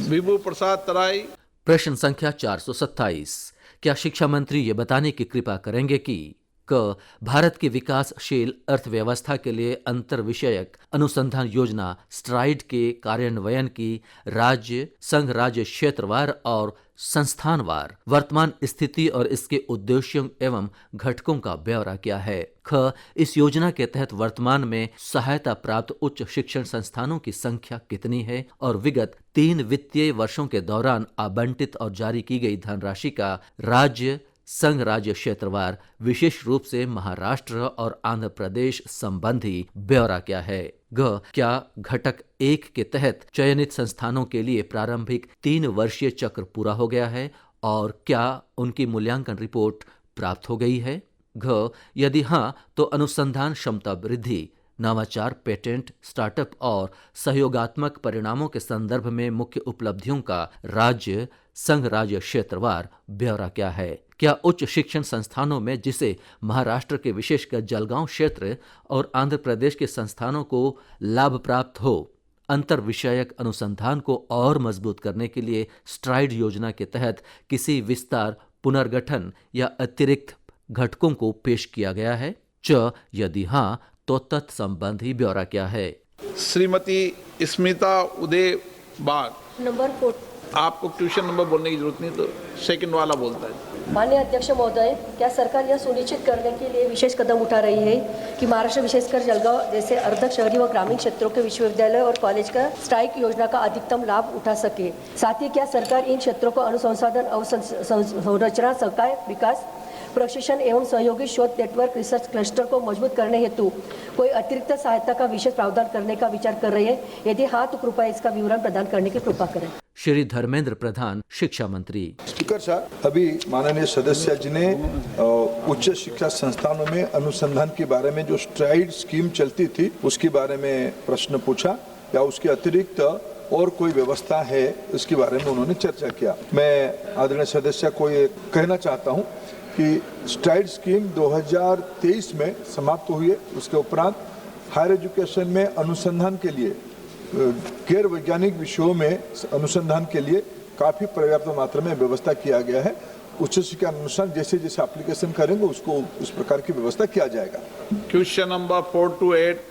विभू प्रसाद तराई। प्रश्न संख्या 427। क्या शिक्षा मंत्री ये बताने की कृपा करेंगे कि क भारत की विकासशील अर्थव्यवस्था के लिए अंतर विषयक अनुसंधान योजना स्ट्राइड के कार्यान्वयन की राज्य, संघ राज्य, क्षेत्रवार और संस्थानवार वर्तमान स्थिति और इसके उद्देश्यों एवं घटकों का ब्यौरा क्या है। ख इस योजना के तहत वर्तमान में सहायता प्राप्त उच्च शिक्षण संस्थानों की संख्या कितनी है और विगत 3 वित्तीय वर्षों के दौरान आवंटित और जारी की गई धनराशि का राज्य, संघ राज्य, क्षेत्रवार विशेष रूप से महाराष्ट्र और आंध्र प्रदेश संबंधी ब्यौरा क्या है। ग क्या घटक 1 के तहत चयनित संस्थानों के लिए प्रारंभिक 3 वर्षीय चक्र पूरा हो गया है और क्या उनकी मूल्यांकन रिपोर्ट प्राप्त हो गई है। घ यदि हाँ तो अनुसंधान क्षमता वृद्धि, नवाचार, पेटेंट, स्टार्टअप और सहयोगात्मक परिणामों के संदर्भ में मुख्य उपलब्धियों का राज्य, संघ राज्य, क्षेत्रवार ब्यौरा क्या है। क्या उच्च शिक्षण संस्थानों में जिसे महाराष्ट्र के विशेषकर जलगांव क्षेत्र और आंध्र प्रदेश के संस्थानों को लाभ प्राप्त हो, अंतर विषयक अनुसंधान को और मजबूत करने के लिए स्ट्राइड योजना के तहत किसी विस्तार, पुनर्गठन या अतिरिक्त घटकों को पेश किया गया है। च यदि हाँ तो तत्संबंधी ब्यौरा क्या है। श्रीमती स्मिता उदय बाग। नंबर 4। आपको ट्यूशन नंबर बोलने की जरूरत नहीं, तो सेकंड वाला बोलता है। माननीय अध्यक्ष महोदय, क्या सरकार यह सुनिश्चित करने के लिए विशेष कदम उठा रही है कि महाराष्ट्र विशेषकर जलगांव जैसे अर्ध शहरी व ग्रामीण क्षेत्रों के विश्वविद्यालय और कॉलेज का स्ट्राइक योजना का अधिकतम लाभ उठा सके। साथ ही क्या सरकार इन क्षेत्रों को अनुसंधान अवसंरचना संकाय विकास प्रशिक्षण एवं सहयोगी शोध नेटवर्क रिसर्च क्लस्टर को मजबूत करने हेतु कोई अतिरिक्त सहायता का विशेष प्रावधान करने का विचार कर रही है। यदि हाँ तो कृपया इसका विवरण प्रदान करने की कृपा करें। श्री धर्मेंद्र प्रधान, शिक्षा मंत्री। स्पीकर साहब, अभी माननीय सदस्य जी ने उच्च शिक्षा संस्थानों में अनुसंधान के बारे में जो स्ट्राइड स्कीम चलती थी उसके बारे में प्रश्न पूछा या उसके अतिरिक्त और कोई व्यवस्था है इसके बारे में उन्होंने चर्चा किया। मैं आदरणीय सदस्य को ये कहना चाहता हूँ कि स्ट्राइड स्कीम 2023 में समाप्त हुई है। उसके उपरांत हायर एजुकेशन में अनुसंधान के लिए गैर वैज्ञानिक विषयों में अनुसंधान के लिए काफ़ी पर्याप्त मात्रा में व्यवस्था किया गया है। उच्च शिक्षा अनुसार जैसे जैसे एप्लीकेशन करेंगे उसको उस प्रकार की व्यवस्था किया जाएगा। Question number 4 to 8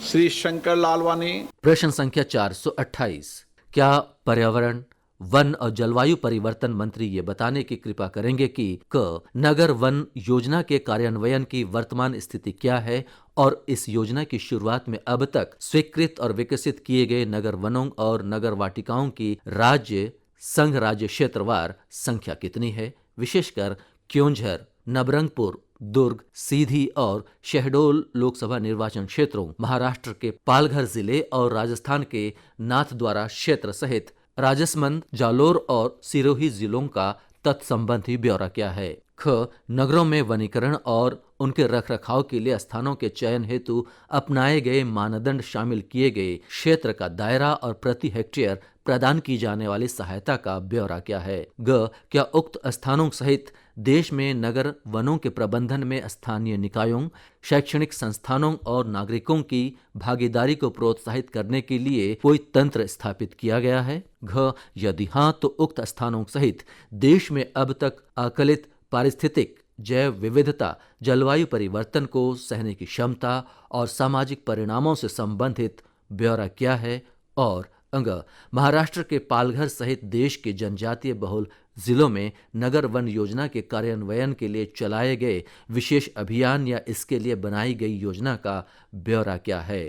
Shri Shankar Lalwani. प्रश्न संख्या 428। क्या पर्यावरण, वन और जलवायु परिवर्तन मंत्री ये बताने की कृपा करेंगे कि क नगर वन योजना के कार्यान्वयन की वर्तमान स्थिति क्या है और इस योजना की शुरुआत में अब तक स्वीकृत और विकसित किए गए नगर वनों और नगर वाटिकाओं की राज्य, संघ राज्य, क्षेत्रवार संख्या कितनी है। विशेषकर क्योंझर, नबरंगपुर, दुर्ग, सीधी और शहडोल लोकसभा निर्वाचन क्षेत्रों, महाराष्ट्र के पालघर जिले और राजस्थान के नाथद्वारा क्षेत्र सहित राजसमंद, जालोर और सिरोही जिलों का तत्संबंधी ब्यौरा क्या है। ख नगरों में वनीकरण और उनके रखरखाव के लिए स्थानों के चयन हेतु अपनाए गए मानदंड शामिल किए गए क्षेत्र का दायरा और प्रति हेक्टेयर प्रदान की जाने वाली सहायता का ब्यौरा क्या है। ग क्या उक्त स्थानों सहित देश में नगर वनों के प्रबंधन में स्थानीय निकायों, शैक्षणिक संस्थानों और नागरिकों की भागीदारी को प्रोत्साहित करने के लिए कोई तंत्र स्थापित किया गया है। घ यदि हाँ तो उक्त स्थानों सहित देश में अब तक आकलित पारिस्थितिक जैव विविधता, जलवायु परिवर्तन को सहने की क्षमता और सामाजिक परिणामों से संबंधित ब्यौरा क्या है। और अंग महाराष्ट्र के पालघर सहित देश के जनजातीय बहुल जिलों में नगर वन योजना के कार्यान्वयन के लिए चलाए गए विशेष अभियान या इसके लिए बनाई गई योजना का ब्यौरा क्या है।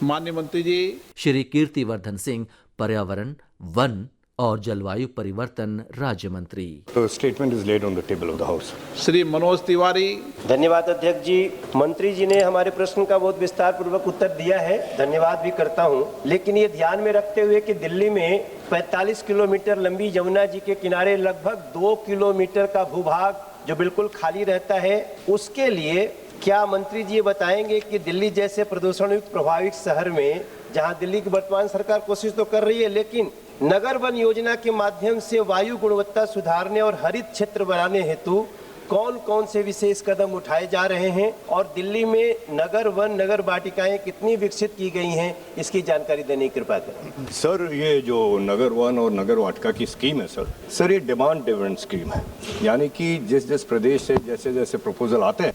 माननीय मंत्री जी। श्री कीर्तिवर्धन सिंह, पर्यावरण, वन और जलवायु परिवर्तन राज्य मंत्री। Statement is laid on the table of the house. Shri Manoj Tiwari. धन्यवाद अध्यक्ष जी। मंत्री जी ने हमारे प्रश्न का बहुत विस्तार पूर्वक उत्तर दिया है, धन्यवाद भी करता हूं। लेकिन ये ध्यान में रखते हुए कि दिल्ली में 45 किलोमीटर लंबी यमुना जी के किनारे लगभग 2 किलोमीटर का भूभाग जो बिल्कुल खाली रहता है, उसके लिए क्या मंत्री जी ये बताएंगे कि दिल्ली जैसे प्रदूषण युक्त प्रभावित शहर में, जहां दिल्ली की वर्तमान सरकार कोशिश तो कर रही है, लेकिन नगर वन योजना के माध्यम से वायु गुणवत्ता सुधारने और हरित क्षेत्र बनाने हेतु कौन कौन से विशेष कदम उठाए जा रहे हैं और दिल्ली में नगर वन नगर वाटिकाएं कितनी विकसित की गई हैं, इसकी जानकारी देने की कृपा करें। सर, ये जो नगर वन और नगर वाटिका की स्कीम है सर ये डिमांड ड्रिवन स्कीम है। यानी कि जिस जिस प्रदेश से जैसे जैसे प्रपोजल आते हैं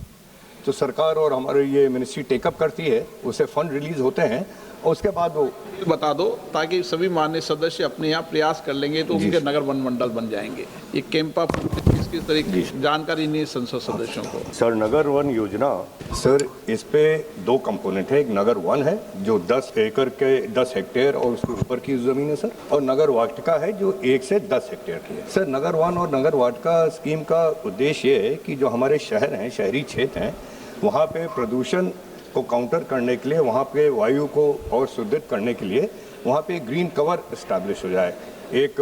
तो सरकार और हमारे ये मिनिस्ट्री टेकअप करती है, उसे फंड रिलीज होते हैं और उसके बाद वो बता दो ताकि सभी माननीय सदस्य अपने यहाँ प्रयास कर लेंगे तो उनके नगर वन मंडल बन जाएंगे। ये कैंपा किस तरीके की जानकारी नहीं संसद सदस्यों को। सर, नगर वन योजना सर इस पे 2 कंपोनेंट है। एक नगर वन है जो 10 एकड़ के 10 हेक्टेयर और उसके ऊपर की जमीन है सर, और नगर वाटिका है जो 1 से 10 हेक्टेयर की है। सर, नगर वन और नगर वाटिका स्कीम का उद्देश्य ये है कि जो हमारे शहर हैं, शहरी क्षेत्र हैं, वहाँ पे प्रदूषण को काउंटर करने के लिए, वहाँ पे वायु को और शुद्धित करने के लिए वहाँ पे ग्रीन कवर एस्टैब्लिश हो जाए, एक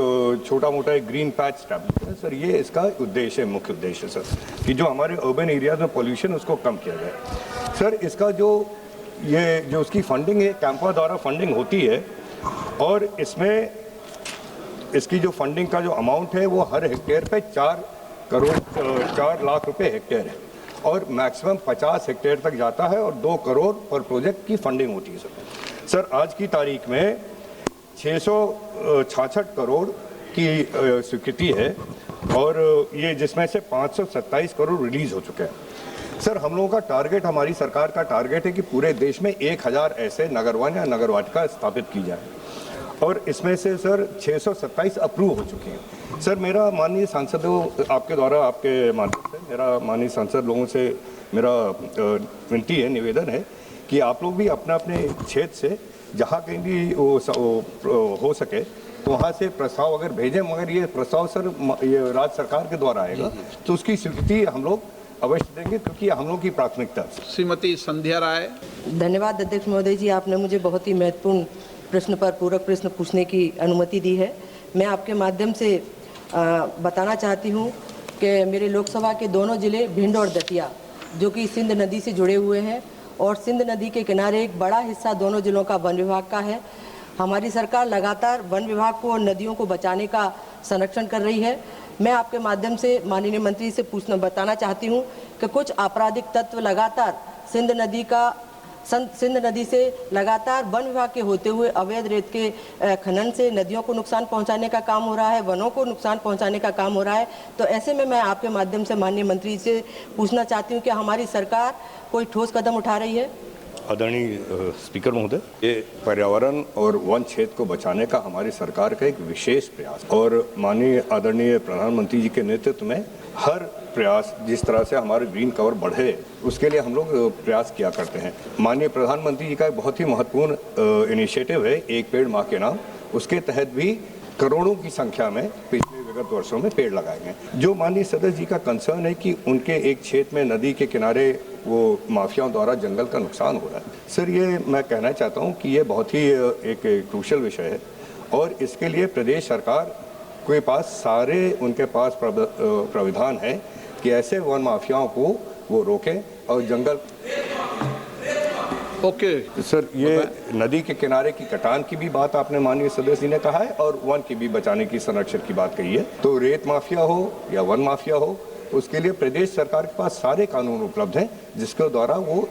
छोटा मोटा एक ग्रीन पैच एस्टैब्लिश है सर। ये इसका उद्देश्य है, मुख्य उद्देश्य सर, कि जो हमारे अर्बन एरियाज में पॉल्यूशन उसको कम किया जाए। सर, इसका जो उसकी फंडिंग है, कैंपा द्वारा फंडिंग होती है और इसमें इसकी जो फंडिंग का जो अमाउंट है वो हर हेक्टेयर पे 4 लाख रुपए हेक्टेयर है और मैक्सिमम 50 हेक्टेयर तक जाता है और 2 करोड़ पर प्रोजेक्ट की फंडिंग होती है सर। सर, आज की तारीख में 666 करोड़ की स्वीकृति है और ये जिसमें से 527 करोड़ रिलीज हो चुके हैं। सर, हम लोगों का टारगेट, हमारी सरकार का टारगेट है कि पूरे देश में 1000 ऐसे नगर वन या नगर वाटिका स्थापित की जाए और इसमें से सर 627 अप्रूव हो चुकी हैं। सर, मेरा माननीय सांसदों, आपके द्वारा, आपके माध्यम से मेरा माननीय सांसद लोगों से मेरा विनती है, निवेदन है कि आप लोग भी अपने अपने क्षेत्र से जहाँ कहीं भी वो हो सके तो वहाँ से प्रस्ताव अगर भेजें, मगर ये प्रस्ताव सर ये राज्य सरकार के द्वारा आएगा तो उसकी स्वीकृति हम लोग अवश्य देंगे क्योंकि हम लोग की प्राथमिकता। श्रीमती संध्या राय। धन्यवाद अध्यक्ष महोदय जी, आपने मुझे बहुत ही महत्वपूर्ण प्रश्न पर पूरक प्रश्न पूछने की अनुमति दी है। मैं आपके माध्यम से बताना चाहती हूँ कि मेरे लोकसभा के दोनों जिले भिंड और दतिया जो कि सिंध नदी से जुड़े हुए हैं और सिंध नदी के किनारे एक बड़ा हिस्सा दोनों जिलों का वन विभाग का है। हमारी सरकार लगातार वन विभाग को और नदियों को बचाने का संरक्षण कर रही है। मैं आपके माध्यम से माननीय मंत्री से बताना चाहती हूँ कि कुछ आपराधिक तत्व लगातार सिंध नदी से लगातार वन विभाग के होते हुए अवैध रेत के खनन से नदियों को नुकसान पहुंचाने का काम हो रहा है, वनों को नुकसान पहुंचाने का काम हो रहा है। तो ऐसे में मैं आपके माध्यम से माननीय मंत्री से पूछना चाहती हूं कि हमारी सरकार कोई ठोस कदम उठा रही है। आदरणीय स्पीकर महोदय, ये पर्यावरण और वन क्षेत्र को बचाने का हमारी सरकार का एक विशेष प्रयास और माननीय आदरणीय प्रधानमंत्री जी के नेतृत्व में हर प्रयास जिस तरह से हमारे ग्रीन कवर बढ़े उसके लिए हम लोग प्रयास किया करते हैं। माननीय प्रधानमंत्री जी का एक बहुत ही महत्वपूर्ण इनिशिएटिव है, एक पेड़ माँ के नाम। उसके तहत भी करोड़ों की संख्या में पिछले विगत वर्षों में पेड़ लगाए गए। जो माननीय सदस्य जी का कंसर्न है कि उनके एक क्षेत्र में नदी के किनारे वो माफियाओं द्वारा जंगल का नुकसान हो रहा है, सर ये मैं कहना चाहता हूँ कि ये बहुत ही एक क्रूशल विषय है और इसके लिए प्रदेश सरकार के पास सारे उनके पास प्राविधान है कि ऐसे वन माफियाओं को वो रोकें और जंगल। ओके सर, ये नदी के किनारे की कटान की भी बात आपने माननीय सदस्य जी ने कहा है और वन की भी बचाने की संरक्षण की बात कही है। तो रेत माफिया हो या वन माफिया हो, उसके लिए प्रदेश सरकार के पास सारे कानून उपलब्ध हैं जिसके द्वारा वो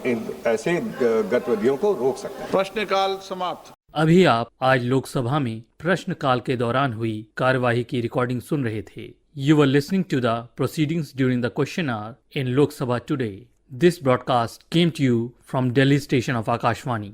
ऐसे गतिविधियों को रोक सकते हैं। प्रश्नकाल समाप्त। अभी आप आज लोकसभा में प्रश्नकाल के दौरान हुई कार्यवाही की रिकॉर्डिंग सुन रहे थे। You were listening to the proceedings during the question hour in Lok Sabha today. This broadcast came to you from Delhi station of Akashvani.